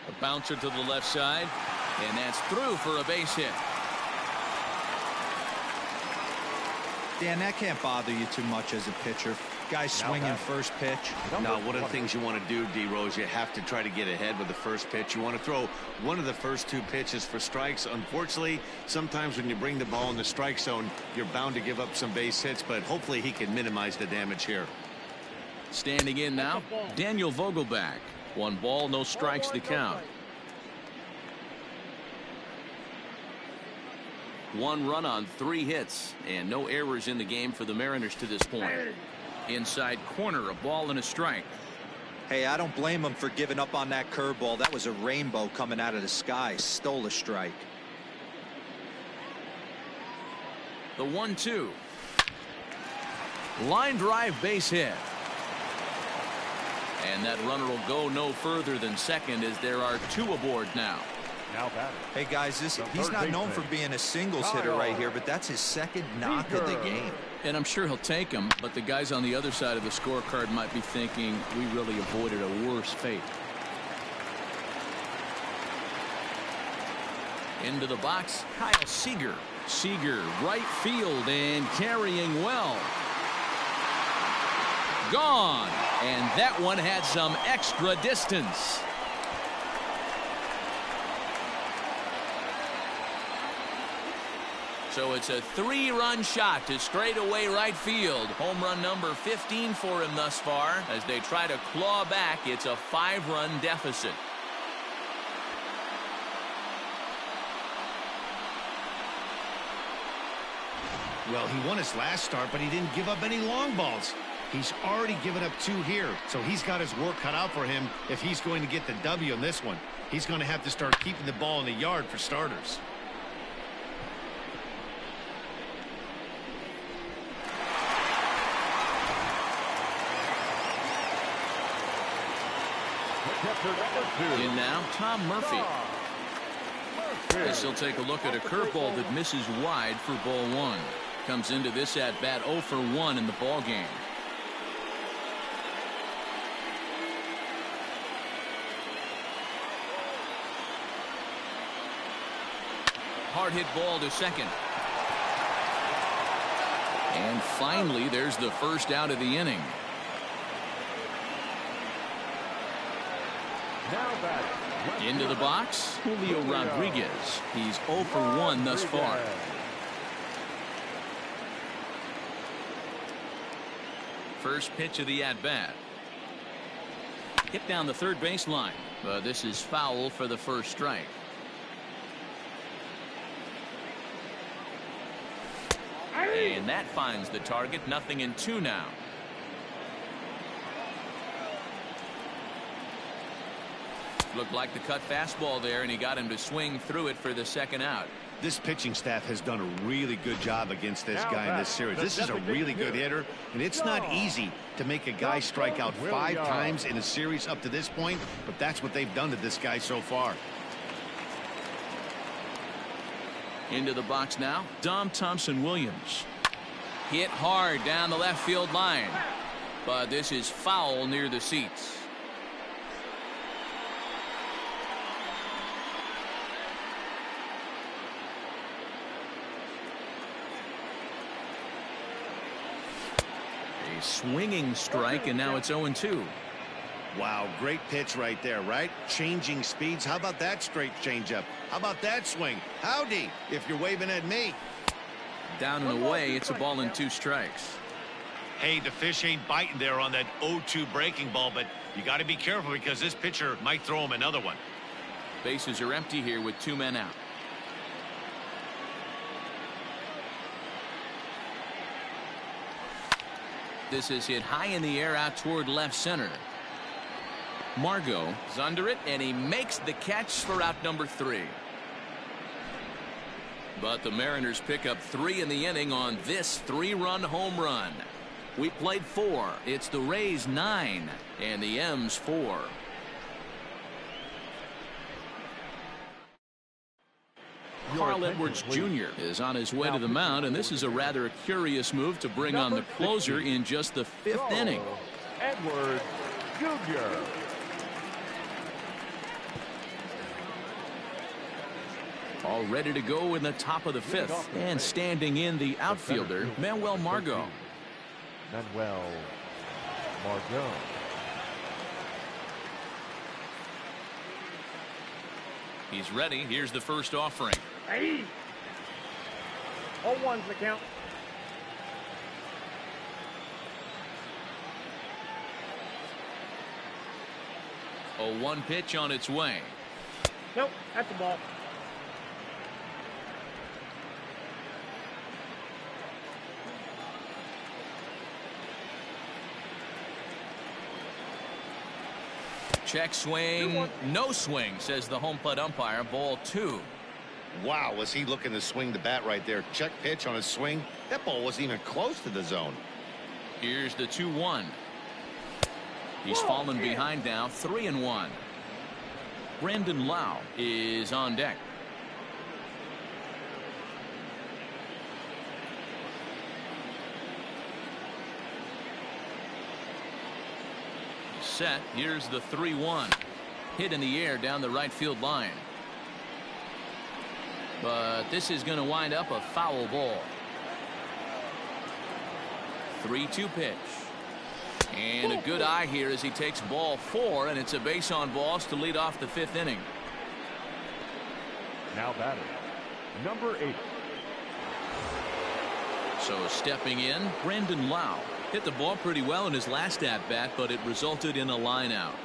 A bouncer to the left side, and that's through for a base hit. Dan, that can't bother you too much as a pitcher. Guy swinging first pitch. Now, one of the things you want to do, D-Rose, you have to try to get ahead with the first pitch. You want to throw one of the first 2 pitches for strikes. Unfortunately, sometimes when you bring the ball in the strike zone, you're bound to give up some base hits, but hopefully he can minimize the damage here. Standing in now, Daniel Vogelback. 1 ball, no strikes to count. 1 run on 3 hits, and no errors in the game for the Mariners to this point. Inside corner, a ball and a strike. Hey, I don't blame him for giving up on that curveball. That was a rainbow coming out of the sky. Stole a strike. The 1-2. Line drive base hit. And that runner will go no further than second as there are 2 aboard now. Hey guys, he's not known for being a singles hitter right here, but that's his second knock of the game. And I'm sure he'll take him, but the guys on the other side of the scorecard might be thinking we really avoided a worse fate. Into the box, Kyle Seager. Seager, right field and carrying well. Gone, and that one had some extra distance. So it's a 3-run shot to straightaway right field. Home run number 15 for him thus far. As they try to claw back, it's a 5-run deficit. Well, he won his last start, but he didn't give up any long balls. He's already given up 2 here, so he's got his work cut out for him if he's going to get the W in this one. He's going to have to start keeping the ball in the yard for starters. In now, Tom Murphy. As he'll take a look at a curveball that misses wide for ball 1. Comes into this at bat 0 for 1 in the ball game. Hard hit ball to second. And finally, there's the first out of the inning. Into the box, Julio Rodriguez. He's 0 for 1 thus far. First pitch of the at-bat. Hit down the third baseline. But this is foul for the first strike. And that finds the target. 0-2 now. Looked like the cut fastball there, and he got him to swing through it for the second out. This pitching staff has done a really good job against this guy in this series. This is a really good hitter, and it's not easy to make a guy strike out 5 times in a series up to this point, but that's what they've done to this guy so far. Into the box now, Dom Thompson-Williams. Hit hard down the left field line, but this is foul near the seats. A swinging strike, and now it's 0-2. Wow, great pitch right there, right? Changing speeds. How about that straight changeup? How about that swing? Howdy, if you're waving at me. Down and away, it's a ball and 2 strikes. Hey, the fish ain't biting there on that 0-2 breaking ball, but you got to be careful because this pitcher might throw him another one. Bases are empty here with 2 men out. This is hit high in the air out toward left center. Margot is under it, and he makes the catch for out number 3. But the Mariners pick up 3 in the inning on this 3-run home run. We played 4. It's the Rays 9 and the M's 4. Carl Edwards Jr. is on his way to the mound, and this is a rather curious move to bring on the closer in just the 5th inning. Edwards Jr. All ready to go in the top of the 5th, and standing in the outfielder, Manuel Margot. Manuel Margot. He's ready. Here's the first offering. Hey! 0-1's the count. A 1 pitch on its way. Nope, that's the ball. Check swing. No swing, says the home plate umpire. Ball 2. Wow, was he looking to swing the bat right there? Check pitch on his swing. That ball wasn't even close to the zone. Here's the 2-1. He's fallen behind now, 3-1. Brandon Lau is on deck. Set. Here's the 3-1. Hit in the air down the right field line. But this is going to wind up a foul ball. 3-2 pitch. And a good eye here as he takes ball 4, and it's a base on balls to lead off the 5th inning. Now batting, number 8. So stepping in, Brandon Lau. Hit the ball pretty well in his last at-bat, but it resulted in a line out.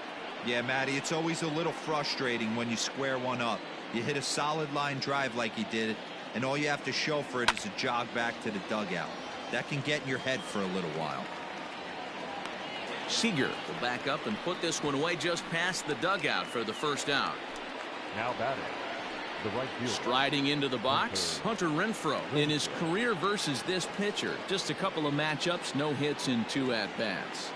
Yeah, Matty, it's always a little frustrating when you square one up. You hit a solid line drive like he did, and all you have to show for it is a jog back to the dugout. That can get in your head for a little while. Seager will back up and put this one away just past the dugout for the first out. Now batting, the right fielder. Striding into the box, Hunter Renfroe. In his career versus this pitcher, just a couple of matchups, no hits in 2 at-bats.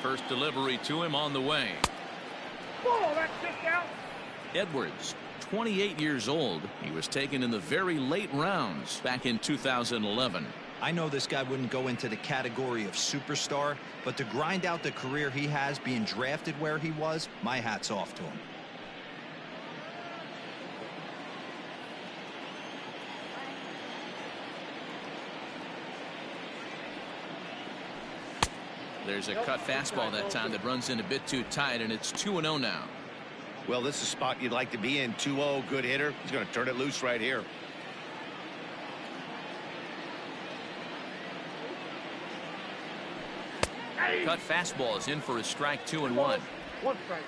First delivery to him on the way. Whoa, that's kicked out. Edwards, 28 years old. He was taken in the very late rounds back in 2011. I know this guy wouldn't go into the category of superstar, but to grind out the career he has being drafted where he was, my hat's off to him. There's a cut fastball that time that runs in a bit too tight, and it's 2-0 now. Well, this is a spot you'd like to be in. 2-0, good hitter. He's going to turn it loose right here. Cut fastball is in for a strike, 2-1. 1 strike.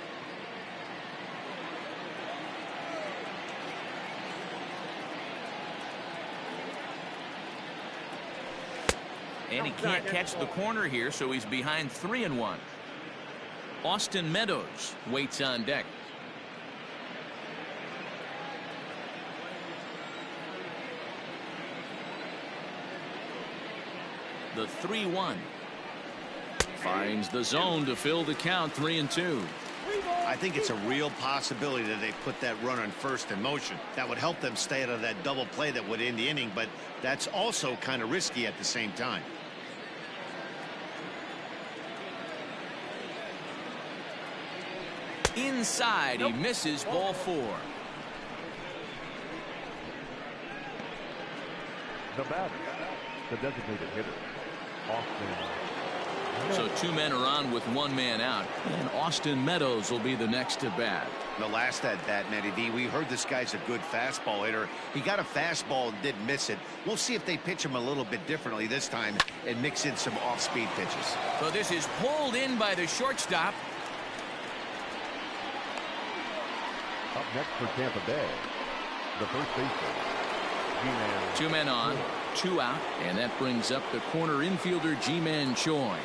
And he can't catch the corner here, so he's behind 3-1. Austin Meadows waits on deck. The 3-1. Finds the zone to fill the count, 3-2. I think it's a real possibility that they put that run on first in motion. That would help them stay out of that double play that would end the inning, but that's also kind of risky at the same time. Inside, he misses, ball 4. The batter, the designated hitter, Austin. So 2 men are on with 1 man out, and Austin Meadows will be the next to bat. The last at bat, Matty D, we heard this guy's a good fastball hitter. He got a fastball and didn't miss it. We'll see if they pitch him a little bit differently this time and mix in some off-speed pitches. So this is pulled in by the shortstop. Up next for Tampa Bay, the first baseman, G-Man. 2 men on. 2 out, and that brings up the corner infielder Ji-Man Choi.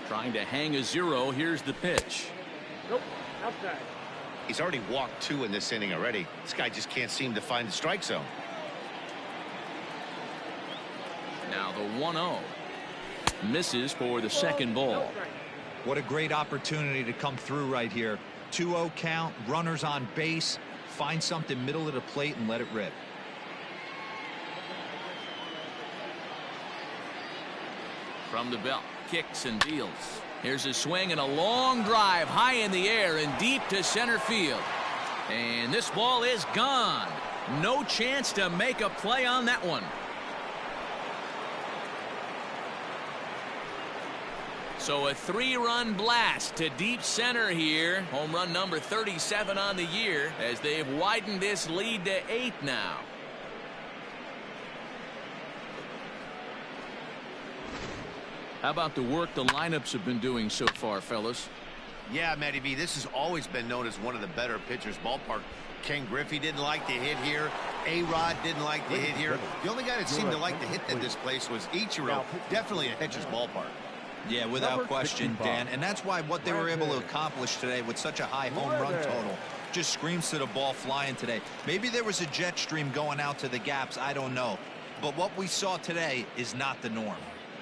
Trying to hang a 0. Here's the pitch. Nope, outside. He's already walked 2 in this inning already. This guy just can't seem to find the strike zone. Now the 1-0. Misses for the second ball. What a great opportunity to come through right here. 2-0 count, runners on base. Find something middle of the plate and let it rip. From the belt, kicks and deals. Here's a swing and a long drive high in the air and deep to center field. And this ball is gone. No chance to make a play on that one. So a 3-run blast to deep center here. Home run number 37 on the year as they've widened this lead to 8 now. How about the work the lineups have been doing so far, fellas? Yeah, Matty B, this has always been known as one of the better pitchers' ballpark. Ken Griffey didn't like to hit here. A-Rod didn't like to hit here. The only guy that seemed to like to hit at this place was Ichiro. Definitely a pitcher's ballpark. Yeah, without question, Dan. And that's why what they were able to accomplish today with such a high home run total just screams to the ball flying today. Maybe there was a jet stream going out to the gaps. I don't know. But what we saw today is not the norm.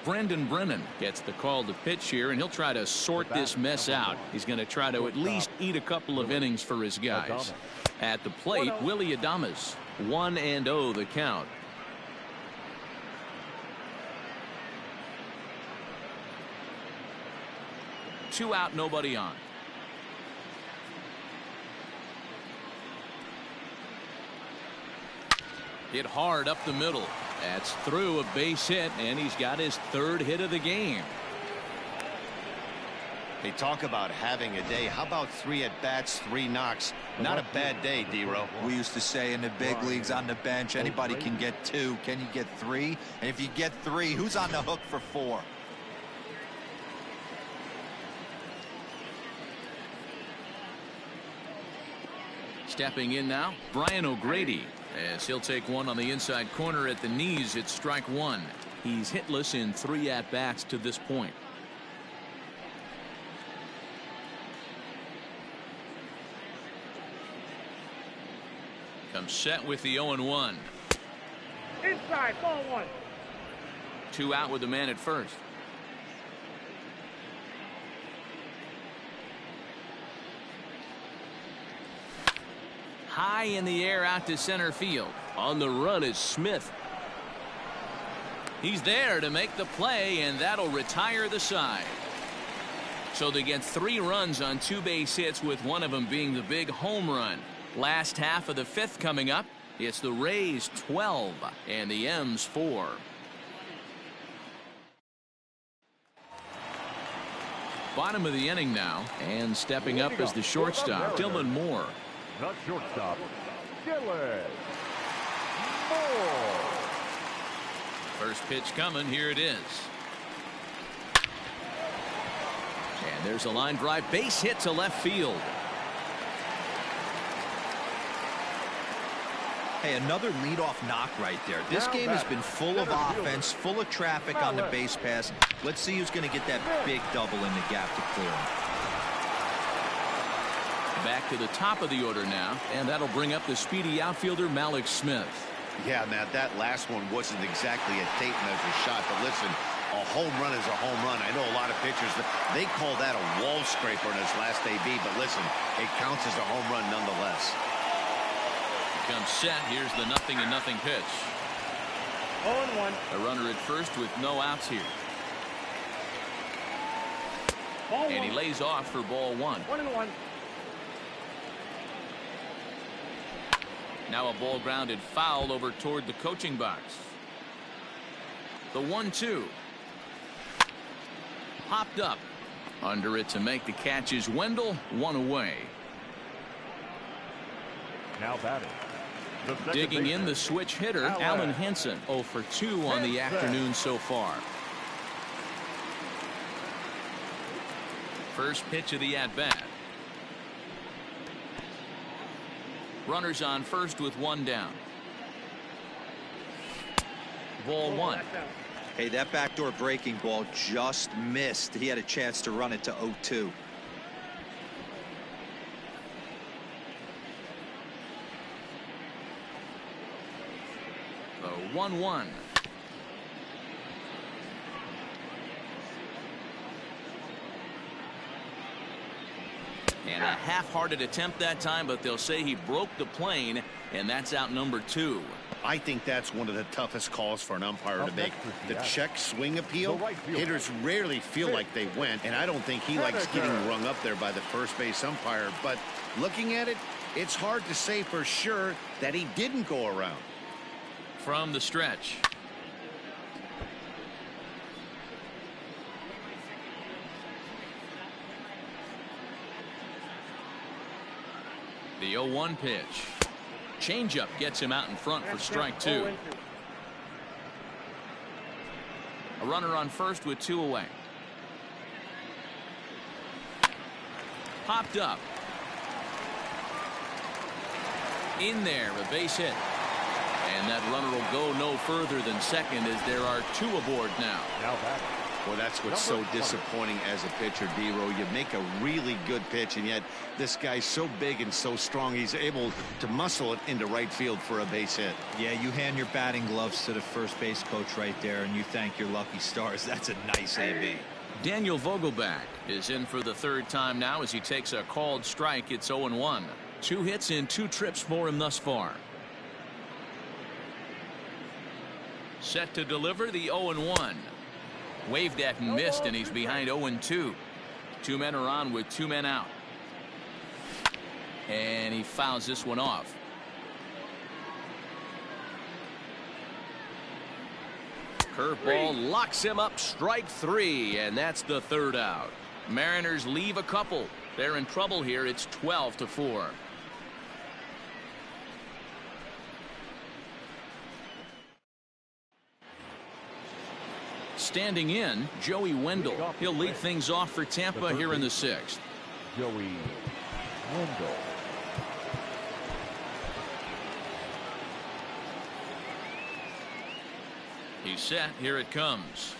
Brendan Brennan gets the call to pitch here, and he'll try to sort this mess out. He's going to try to at least eat a couple of innings for his guys. At the plate, Willie Adames. 1-0 the count. Two out, nobody on. Hit hard up the middle. That's through, a base hit, and he's got his 3rd hit of the game. They talk about having a day. How about 3 at-bats, 3 knocks? Not a bad day, D-Row. We used to say in the big leagues on the bench, anybody can get 2. Can you get 3? And if you get 3, who's on the hook for 4? Stepping in now, Brian O'Grady, as he'll take one on the inside corner at the knees. It's strike 1. He's hitless in 3 at-bats to this point. Comes set with the 0-1. Inside, ball 1. 2 out with the man at first. High in the air out to center field. On the run is Smith. He's there to make the play, and that'll retire the side. So they get 3 runs on 2 base hits, with one of them being the big home run. Last half of the 5th coming up. It's the Rays 12 and the M's 4. Bottom of the inning now, and stepping up is the shortstop, Dylan Moore. Not shortstop, Dylan Moore. First pitch coming. Here it is. And there's a line drive, base hit to left field. Hey, another leadoff knock right there. This game has been full of offense, full of traffic on the base pass. Let's see who's going to get that big double in the gap to clear him. Back to the top of the order now, and that'll bring up the speedy outfielder Malik Smith. Yeah, Matt, that last one wasn't exactly a tape measure shot, but listen, a home run is a home run. I know a lot of pitchers, they call that a wall scraper in his last AB, but listen, it counts as a home run nonetheless. Comes set. Here's the 0-0 pitch. 0-1. A runner at first with no outs here. Ball And 1. he lays off for ball 1. 1-1. Now a ball grounded foul over toward the coaching box. The 1-2. Popped up. Under it to make the catch is Wendell. 1 away. Now batting. Digging in the switch hitter, Alan Henson. 0 for 2 on the afternoon so far. First pitch of the at-bat. Runners on first with one down. Ball one. Hey, that backdoor breaking ball just missed. He had a chance to run it to 0-2. The 1-1. And a half-hearted attempt that time, but they'll say he broke the plane, and that's out number 2. I think that's one of the toughest calls for an umpire to make. The check swing appeal. Hitters rarely feel like they went, and I don't think he likes getting rung up there by the first base umpire. But looking at it, it's hard to say for sure that he didn't go around. From the stretch. The 0-1 pitch. Changeup gets him out in front for strike 2. A runner on first with 2 away. Popped up. In there, a base hit. And that runner will go no further than second as there are 2 aboard now. Well, that's what's so disappointing as a pitcher, D-Row. You make a really good pitch, and yet this guy's so big and so strong, he's able to muscle it into right field for a base hit. Yeah, you hand your batting gloves to the first base coach right there, and you thank your lucky stars. That's a nice AB. Daniel Vogelback is in for the 3rd time now as he takes a called strike. It's 0-1. 2 hits in 2 trips for him thus far. Set to deliver the 0-1. Waved at and missed, and he's behind 0-2. 2 men are on with 2 men out. And he fouls this one off. Curveball locks him up, strike 3, and that's the 3rd out. Mariners leave a couple. They're in trouble here. It's 12-4. Standing in, Joey Wendell. He'll lead things off for Tampa here in the 6th. Joey Wendell. He's set. Here it comes.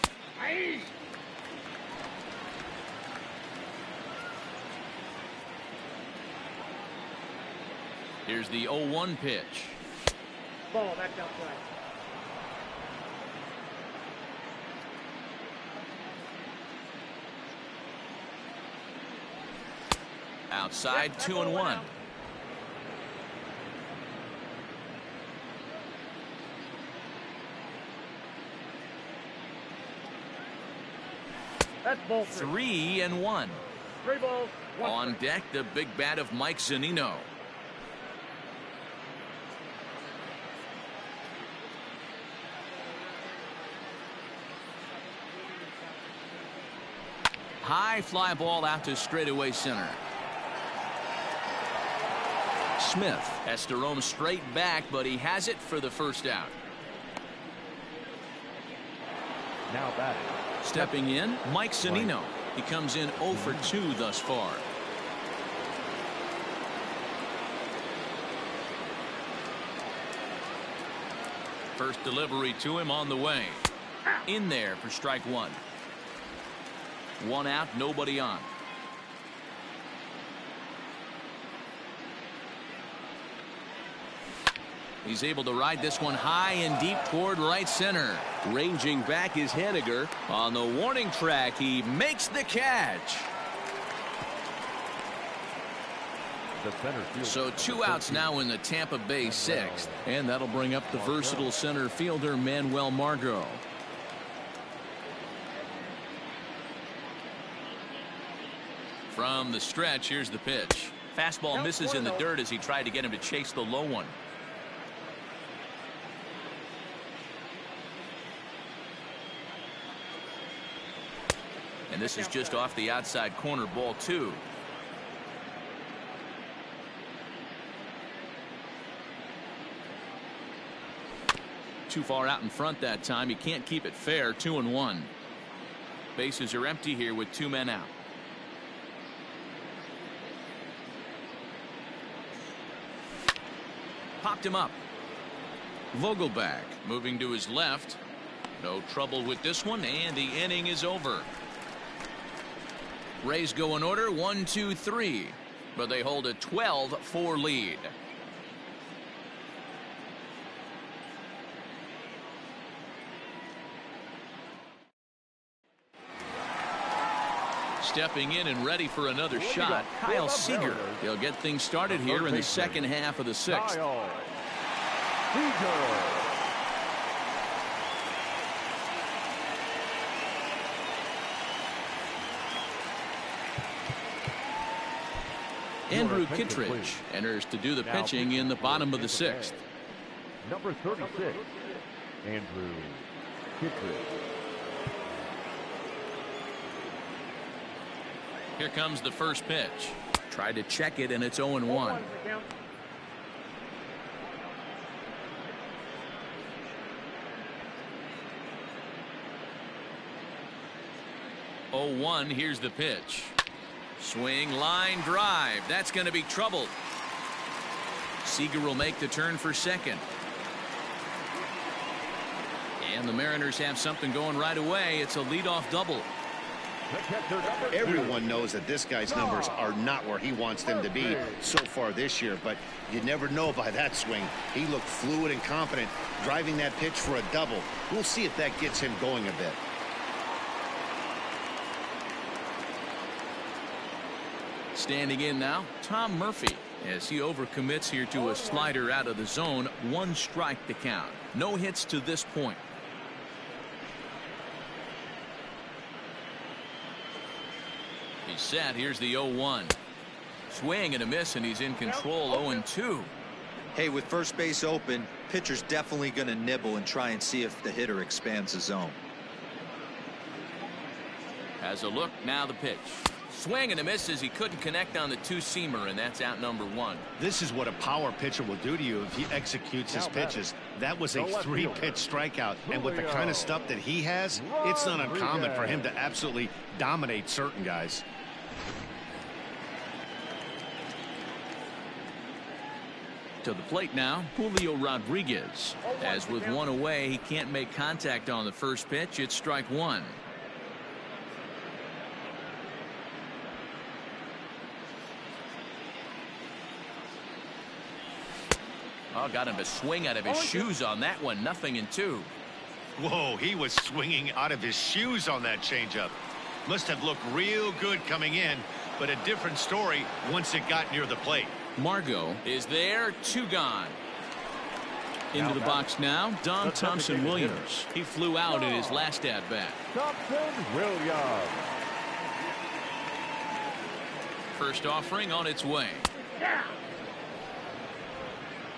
Here's the 0-1 pitch. Ball, that's outside. Outside, 2-1. That's ball 3. 3-1. 3 balls, 1 On strike. deck, the big bat of Mike Zunino. High fly ball out to straightaway center. Smith has to roam straight back, but he has it for the 1st out. Now batting. Stepping in, Mike Zunino. He comes in 0 for 2 thus far. First delivery to him on the way. In there for strike 1. 1 out, nobody on. He's able to ride this one high and deep toward right center. Ranging back is Henniger. On the warning track, he makes the catch. The center fielder. So 2 outs now in the Tampa Bay 6th, and that'll bring up the versatile center fielder Manuel Margot. From the stretch, here's the pitch. Fastball misses in the dirt as he tried to get him to chase the low one. And this is just off the outside corner, ball 2. Too far out in front that time. He can't keep it fair. 2-1. Bases are empty here with 2 men out. popped him up. Vogelback moving to his left. No trouble with this one, and the inning is over. Rays go in order 1, 2, 3, but they hold a 12-4 lead. Stepping in and ready for another shot, Kyle Seager. He'll get things started here in the second half of the sixth. Andrew Kittredge enters to do the pitching in the bottom of the sixth. Number 36, Andrew Kittredge. Here comes the first pitch. Tried to check it, and it's 0-1. Here's the pitch. Swing, line, drive. That's going to be trouble. Seager will make the turn for second. And the Mariners have something going right away. It's a leadoff double. Everyone knows that this guy's numbers are not where he wants them to be so far this year, but you never know by that swing. He looked fluid and confident driving that pitch for a double. We'll see if that gets him going a bit. Standing in now, Tom Murphy, as he overcommits here to a slider out of the zone. 1 strike to count. No hits to this point. He's set. Here's the 0-1. Swing and a miss, and he's in control. 0-2. Hey, with first base open, pitcher's definitely going to nibble and try and see if the hitter expands the zone. Has a look. Now the pitch. Swing and a miss as he couldn't connect on the two-seamer, and that's out number 1. This is what a power pitcher will do to you if he executes his pitches. That was a 3-pitch strikeout, and with the kind of stuff that he has, it's not uncommon for him to absolutely dominate certain guys. To the plate now, Julio Rodriguez. As with 1 away, he can't make contact on the first pitch. It's strike 1. Oh, got him to swing out of his shoes on that one. 0-2. Whoa, he was swinging out of his shoes on that changeup. Must have looked real good coming in, but a different story once it got near the plate. Margot is there. 2 gone. Into the box now, Don Thompson-Williams. He flew out in his last at-bat. Thompson-Williams. First offering on its way.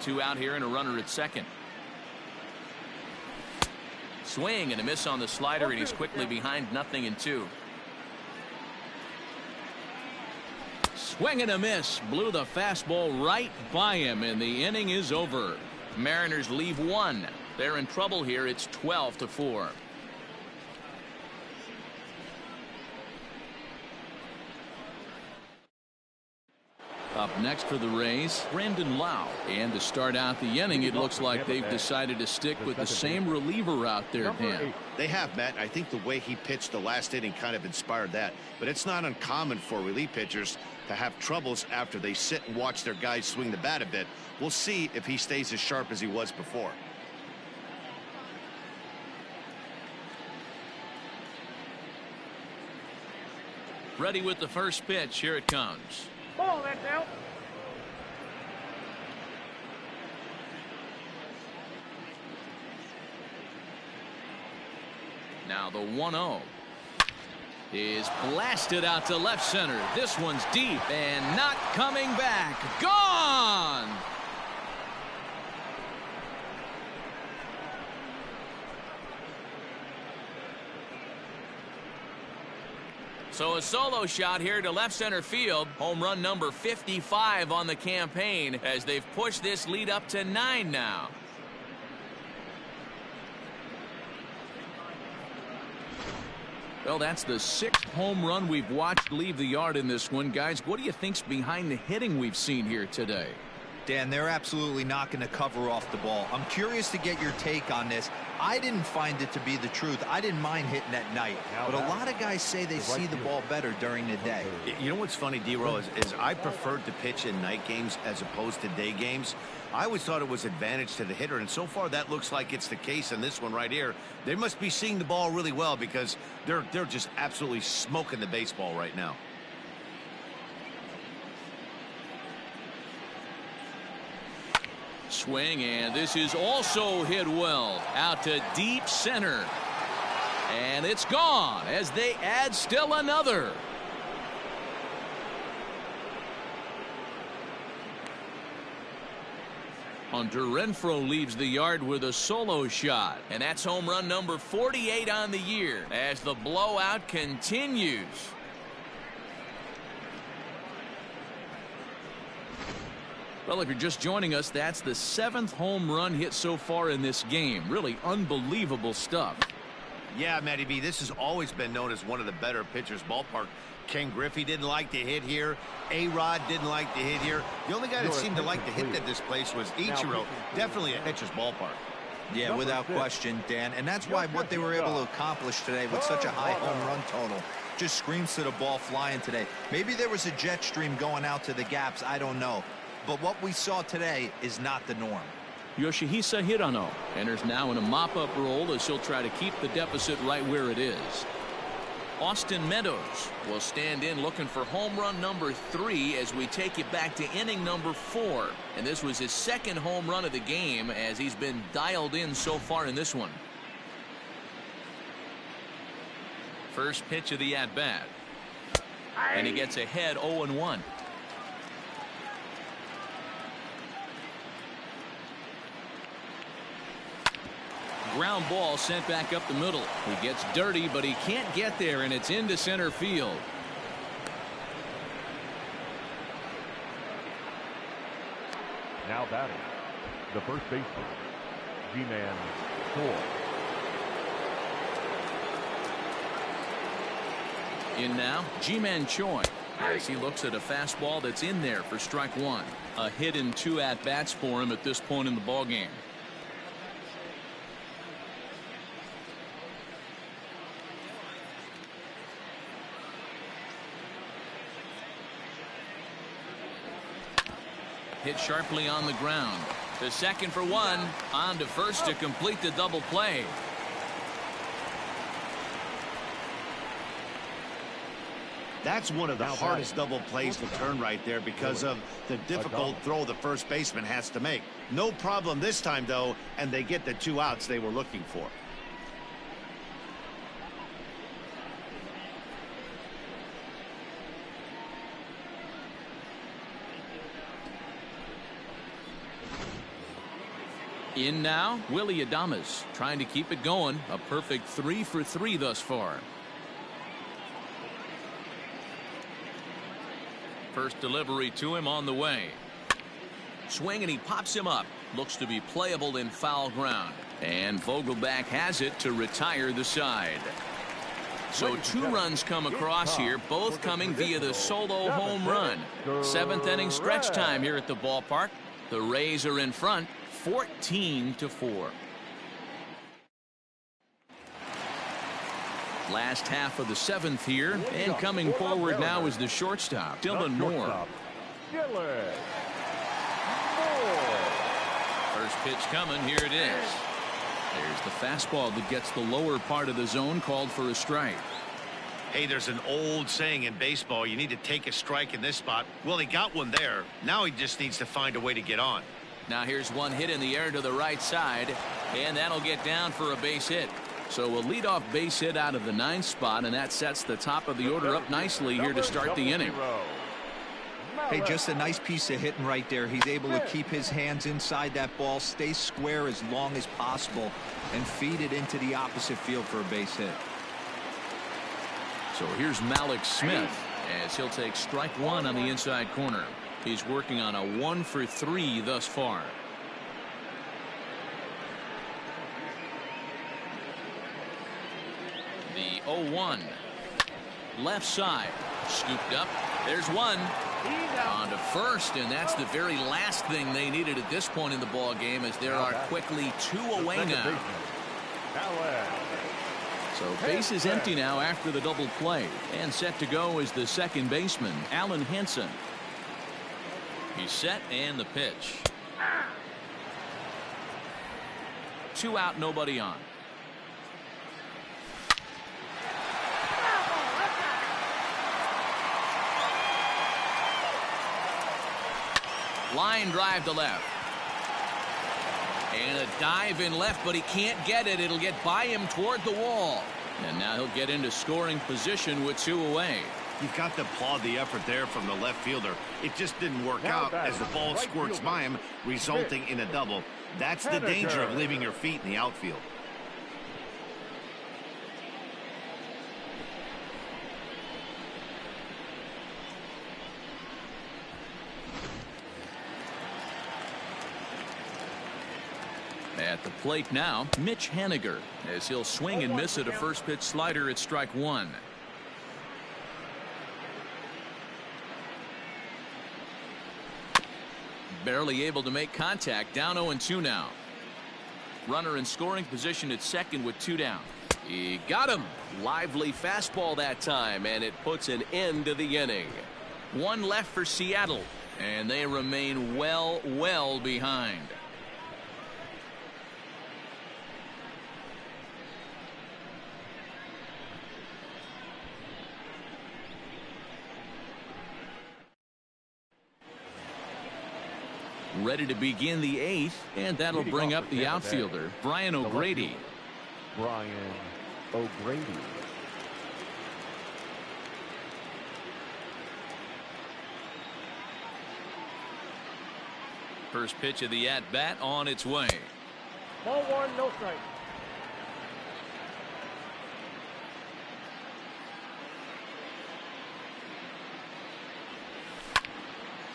2 out here and a runner at second. Swing and a miss on the slider, and he's quickly behind 0-2. Swing and a miss. Blew the fastball right by him, and the inning is over. Mariners leave 1. They're in trouble here. It's 12-4. Up next for the Rays, Brandon Lau. And to start out the inning, it looks like they've decided to stick with the same reliever out there, Dan. They have, Matt. I think the way he pitched the last inning kind of inspired that. But it's not uncommon for relief pitchers to have troubles after they sit and watch their guys swing the bat a bit. We'll see if he stays as sharp as he was before. Ready with the first pitch. Here it comes. Ball, that's out. Now the 1-0 is blasted out to left center. This one's deep and not coming back. Gone! So a solo shot here to left center field. Home run number 55 on the campaign as they've pushed this lead up to 9 now. Well, that's the 6th home run we've watched leave the yard in this one. Guys, what do you think's behind the hitting we've seen here today? Dan, they're absolutely not going to cover off the ball. I'm curious to get your take on this. I didn't find it to be the truth. I didn't mind hitting at night. But a lot of guys say they see the ball better during the day. You know what's funny, D-Row, is I preferred to pitch in night games as opposed to day games. I always thought it was advantage to the hitter, and so far that looks like it's the case in this one right here. They must be seeing the ball really well because they're just absolutely smoking the baseball right now. Swing, and this is also hit well out to deep center, and it's gone as they add still another. Hunter Renfroe leaves the yard with a solo shot, and that's home run number 48 on the year as the blowout continues. Well, if you're just joining us, that's the 7th home run hit so far in this game. Really unbelievable stuff. Yeah, Matty B, this has always been known as one of the better pitchers' ballpark. Ken Griffey didn't like to hit here. A-Rod didn't like to hit here. The only guy that seemed to like to hit at this place was Ichiro. Definitely a pitcher's ballpark. Yeah, without question, Dan. And that's why what they were able to accomplish today with such a high home run total just screams to the ball flying today. Maybe there was a jet stream going out to the gaps. I don't know. But what we saw today is not the norm. Yoshihisa Hirano enters now in a mop-up role as he'll try to keep the deficit right where it is. Austin Meadows will stand in looking for home run number 3 as we take it back to inning number 4. And this was his 2nd home run of the game as he's been dialed in so far in this one. First pitch of the at-bat. And he gets ahead 0-1. Ground ball sent back up the middle. He gets dirty, but he can't get there, and it's into center field. Now batting, the first baseman, G-Man Choi. In now, G-Man Choi, as he looks at a fastball that's in there for strike 1. A hit in 2 at-bats for him at this point in the ballgame. Hit sharply on the ground. To second for 1. On to first to complete the double play. That's one of the hardest double plays to turn right there because of the difficult throw the first baseman has to make. No problem this time, though, and they get the 2 outs they were looking for. In now, Willie Adames trying to keep it going. A perfect 3 for 3 thus far. First delivery to him on the way. Swing, and he pops him up. Looks to be playable in foul ground. And Vogelback has it to retire the side. So 2 runs come across here, both coming via the solo home run. 7th inning stretch time here at the ballpark. The Rays are in front, 14-4. Last half of the 7th here, and coming forward now is the shortstop, Dylan Moore. First pitch coming, here it is. There's the fastball that gets the lower part of the zone, called for a strike. Hey, there's an old saying in baseball, you need to take a strike in this spot. Well, he got one there. Now he just needs to find a way to get on. Now here's one hit in the air to the right side, and that'll get down for a base hit. So a leadoff base hit out of the 9th spot, and that sets the top of the order up nicely here to start the inning. Hey, just a nice piece of hitting right there. He's able to keep his hands inside that ball, stay square as long as possible, and feed it into the opposite field for a base hit. So here's Malik Smith as he'll take strike 1 on the inside corner. He's working on a 1 for 3 thus far. The 0-1. Left side. Scooped up There's one. On to first, and that's the very last thing they needed at this point in the ball game, as there are quickly 2 away now. So base is empty now after the double play, and set to go is the second baseman, Alan Henson. He's set, and the pitch. 2 out, nobody on. Line drive to left. And a dive in left, but he can't get it. It'll get by him toward the wall. And now he'll get into scoring position with 2 away. You've got to applaud the effort there from the left fielder. It just didn't work out as the ball squirts by him, resulting in a double. That's the danger of leaving your feet in the outfield. At the plate now, Mitch Haniger, as he'll swing and miss at a first pitch slider at strike 1. Barely able to make contact, down 0-2 now. Runner in scoring position at second with 2 down. He got him. Lively fastball that time, and it puts an end to the inning. 1 left for Seattle, and they remain well behind. Ready to begin the 8th, and that'll bring up the outfielder, Brian O'Grady. Brian O'Grady. First pitch of the at-bat on its way. Ball 1, no strike.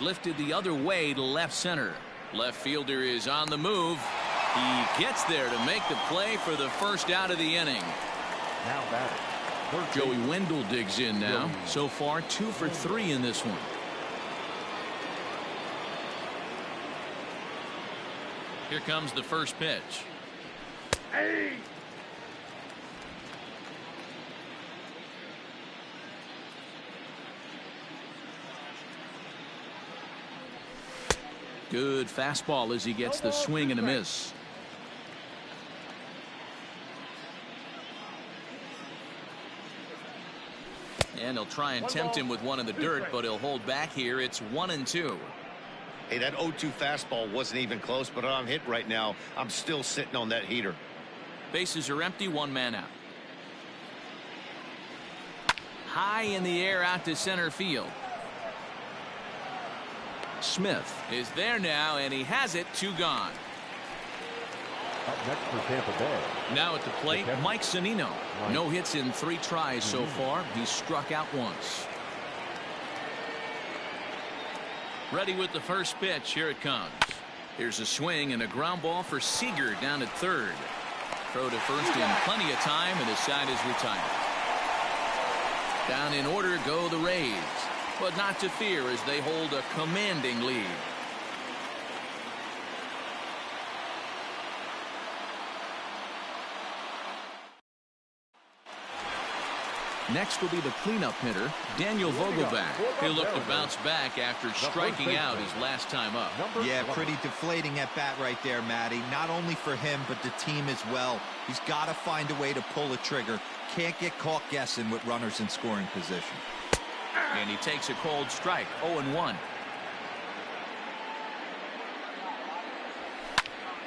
Lifted the other way to left center. Left fielder is on the move. He gets there to make the play for the first out of the inning. Now batting. Joey Wendell digs in now. So far 2 for 3 in this one. Here comes the first pitch. Hey! Good fastball as he gets the swing and a miss. And he'll try and tempt him with one in the dirt, but he'll hold back here. It's 1-2. Hey, that 0-2 fastball wasn't even close, but on hit right now, I'm still sitting on that heater. Bases are empty, 1 man out. High in the air out to center field. Smith is there now, and he has it. 2 gone. Up next for Tampa Bay. Now at the plate, Mike Zunino. No hits in 3 tries so far. He's struck out once. Ready with the first pitch. Here it comes. Here's a swing and a ground ball for Seager down at third. Throw to first in plenty of time, and his side is retired. Down in order go the Rays, but not to fear as they hold a commanding lead. Next will be the cleanup hitter, Daniel Vogelbach. He'll look to bounce back after striking out his last time up. Yeah, pretty deflating at bat right there, Matty. Not only for him, but the team as well. He's got to find a way to pull a trigger. Can't get caught guessing with runners in scoring position. And he takes a cold strike, 0-1.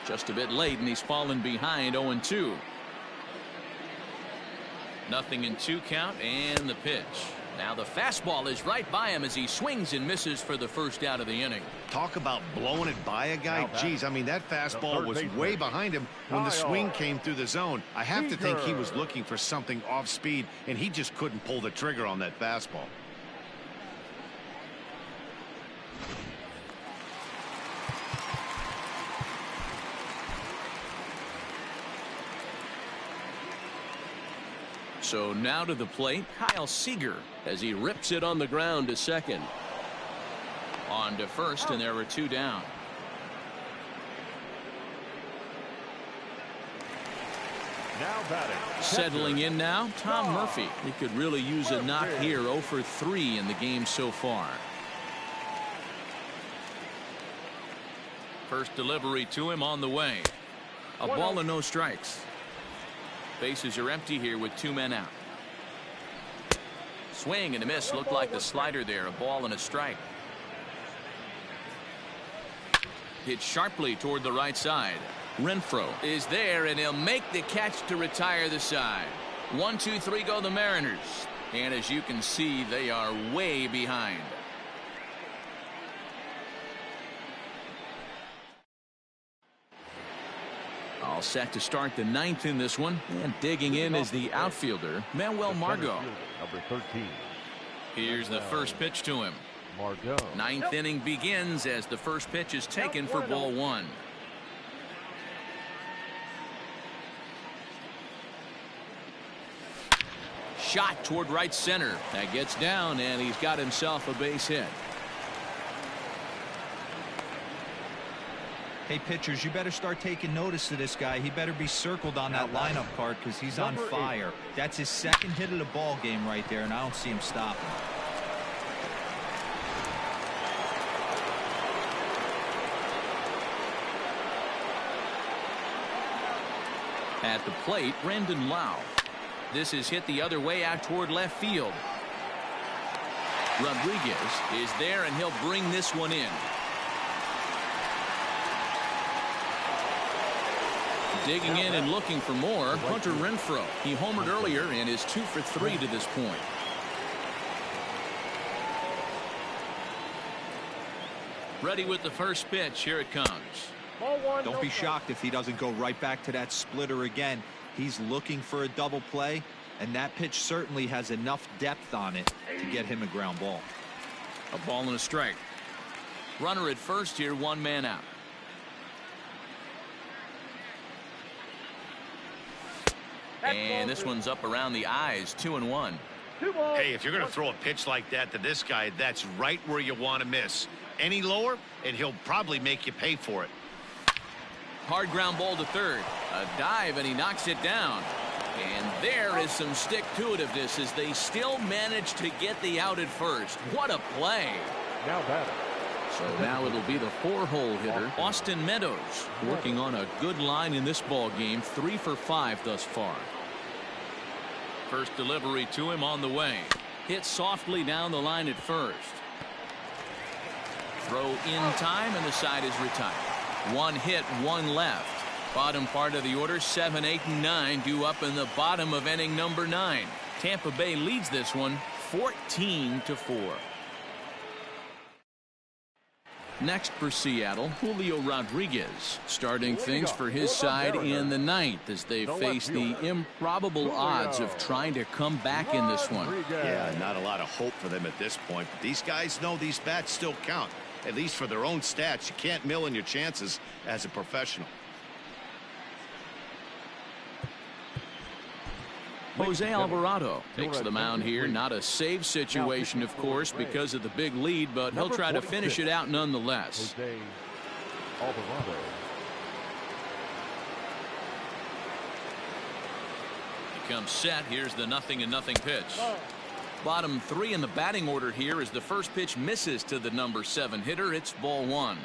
Just a bit late, and he's fallen behind, 0-2. Nothing in 2 count, and the pitch. Now the fastball is right by him as he swings and misses for the first out of the inning. Talk about blowing it by a guy. Geez, I mean, that fastball was way behind him when the swing came through the zone. I have to think he was looking for something off speed, and he just couldn't pull the trigger on that fastball. So now to the plate, Kyle Seager, as he rips it on the ground to second. On to first, and there are 2 down. Now batting. Settling in now, Tom Murphy. He could really use a knock here. 0 for 3 in the game so far. First delivery to him on the way. A ball and no strikes. Bases are empty here with 2 men out. Swing and a miss. Looked like the slider there. A ball and a strike. Hit sharply toward the right side. Renfroe is there, and he'll make the catch to retire the side. 1, 2, 3 go the Mariners. And as you can see, they are way behind. All set to start the 9th in this one. And digging in is the outfielder, Manuel Margot. Number 13. Here's the first pitch to him. Margot. 9th inning begins as the first pitch is taken for ball 1. Shot toward right center. That gets down, and he's got himself a base hit. Hey, pitchers, you better start taking notice of this guy. He better be circled on that lineup card because he's on fire. That's his 2nd hit of the ball game right there, and I don't see him stopping. At the plate, Brandon Lau. This is hit the other way out toward left field. Rodriguez is there, and he'll bring this one in. Digging in and looking for more, Hunter Renfroe. He homered earlier and is 2 for 3 to this point. Ready with the first pitch. Here it comes. Don't be shocked if he doesn't go right back to that splitter again. He's looking for a double play, and that pitch certainly has enough depth on it to get him a ground ball. A ball and a strike. Runner at first here, 1 man out. And this one's up around the eyes, 2-1. Hey, if you're going to throw a pitch like that to this guy, that's right where you want to miss. Any lower, and he'll probably make you pay for it. Hard ground ball to third. A dive, and he knocks it down. And there is some stick-to-itiveness as they still manage to get the out at first. What a play. Now batting. So now it'll be the 4-hole hitter, Austin Meadows, working on a good line in this ball game. 3 for 5 thus far. First delivery to him on the way. Hit softly down the line at first. Throw in time, and the side is retired. 1 hit, 1 left. Bottom part of the order, 7, 8, and 9 due up in the bottom of inning number 9. Tampa Bay leads this one 14-4. Next for Seattle, Julio Rodriguez starting things for his side in the 9th as they face the improbable odds of trying to come back in this one. Yeah, not a lot of hope for them at this point, but these guys know these bats still count, at least for their own stats. You can't mill in your chances as a professional. Jose Alvarado takes the mound here. Not a save situation, of course, because of the big lead, but he'll try to finish it out nonetheless. Jose Alvarado. He comes set. Here's the 0-0 pitch. Bottom 3 in the batting order here as the first pitch misses to the number 7 hitter. It's ball 1.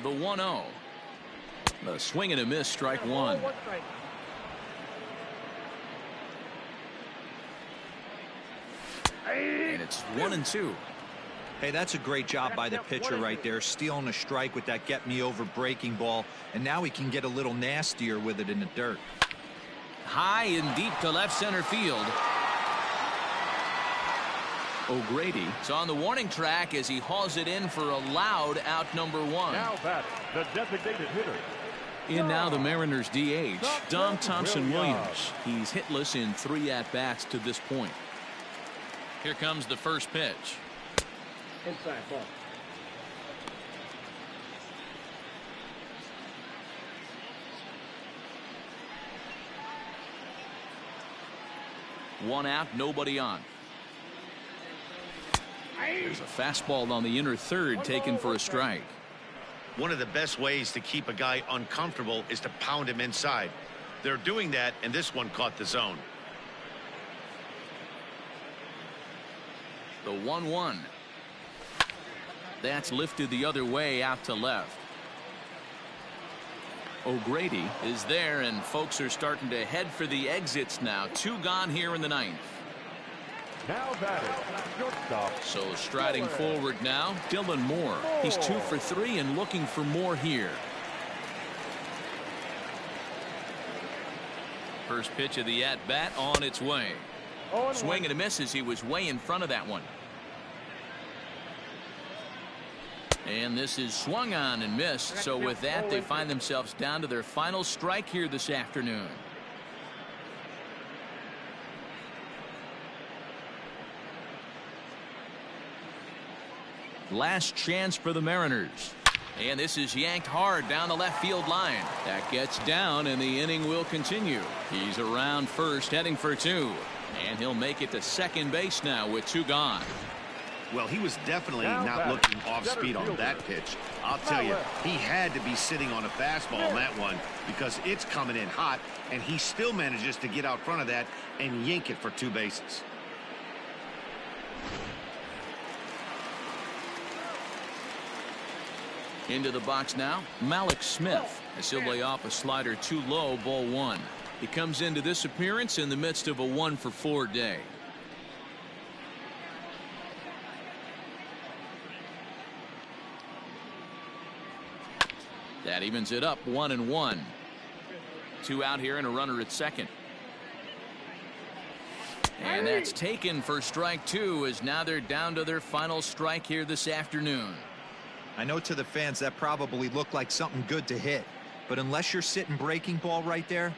The 1-0. The swing and a miss, strike 1. And it's 1-2. Hey, that's a great job by the pitcher right there, stealing a strike with that get-me-over breaking ball, and now he can get a little nastier with it in the dirt. High and deep to left center field. O'Grady is on the warning track as he hauls it in for a loud out number 1. Now batting, the designated hitter. In now the Mariners DH, Dom Thompson Williams. He's hitless in 3 at-bats to this point. Here comes the first pitch. Inside ball. One out, nobody on. There's a fastball on the inner third taken for a strike. One of the best ways to keep a guy uncomfortable is to pound him inside. They're doing that, and this one caught the zone. The 1-1. That's lifted the other way out to left. O'Grady is there, and folks are starting to head for the exits now. 2 gone here in the 9th. Now batting, shortstop. So striding forward now, Dylan Moore. He's 2 for 3 and looking for more here. First pitch of the at-bat on its way. Swing and a miss as he was way in front of that one. And this is swung on and missed. So with that, they find themselves down to their final strike here this afternoon. Last chance for the Mariners. And this is yanked hard down the left field line. That gets down, and the inning will continue. He's around first, heading for 2. And he'll make it to second base now with 2 gone. Well, he was definitely not looking off speed on that pitch. I'll tell you, he had to be sitting on a fastball on that one because it's coming in hot, and he still manages to get out front of that and yank it for 2 bases. Into the box now, Malik Smith, as he'll lay off a slider too low, ball 1. He comes into this appearance in the midst of a 1-for-4 day. That evens it up, 1-1. 2 out here and a runner at second. And that's taken for strike 2, as now they're down to their final strike here this afternoon. I know to the fans that probably looked like something good to hit, but unless you're sitting breaking ball right there,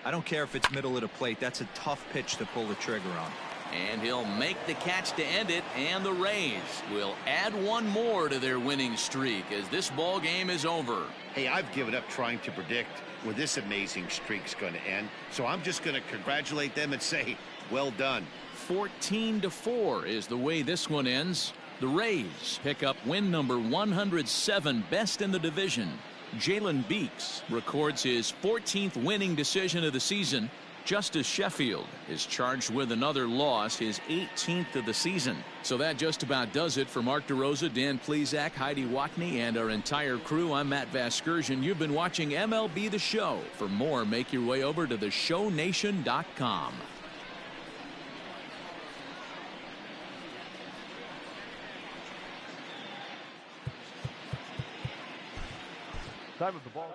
I don't care if it's middle of the plate. That's a tough pitch to pull the trigger on. And he'll make the catch to end it, and the Rays will add 1 more to their winning streak as this ball game is over. Hey, I've given up trying to predict when this amazing streak's going to end, so I'm just going to congratulate them and say, well done. 14-4 is the way this one ends. The Rays pick up win number 107, best in the division. Jalen Beeks records his 14th winning decision of the season. Justice Sheffield is charged with another loss, his 18th of the season. So that just about does it for Mark DeRosa, Dan Plesac, Heidi Watney, and our entire crew. I'm Matt Vasgersian. You've been watching MLB The Show. For more, make your way over to theshownation.com. Time of the ball.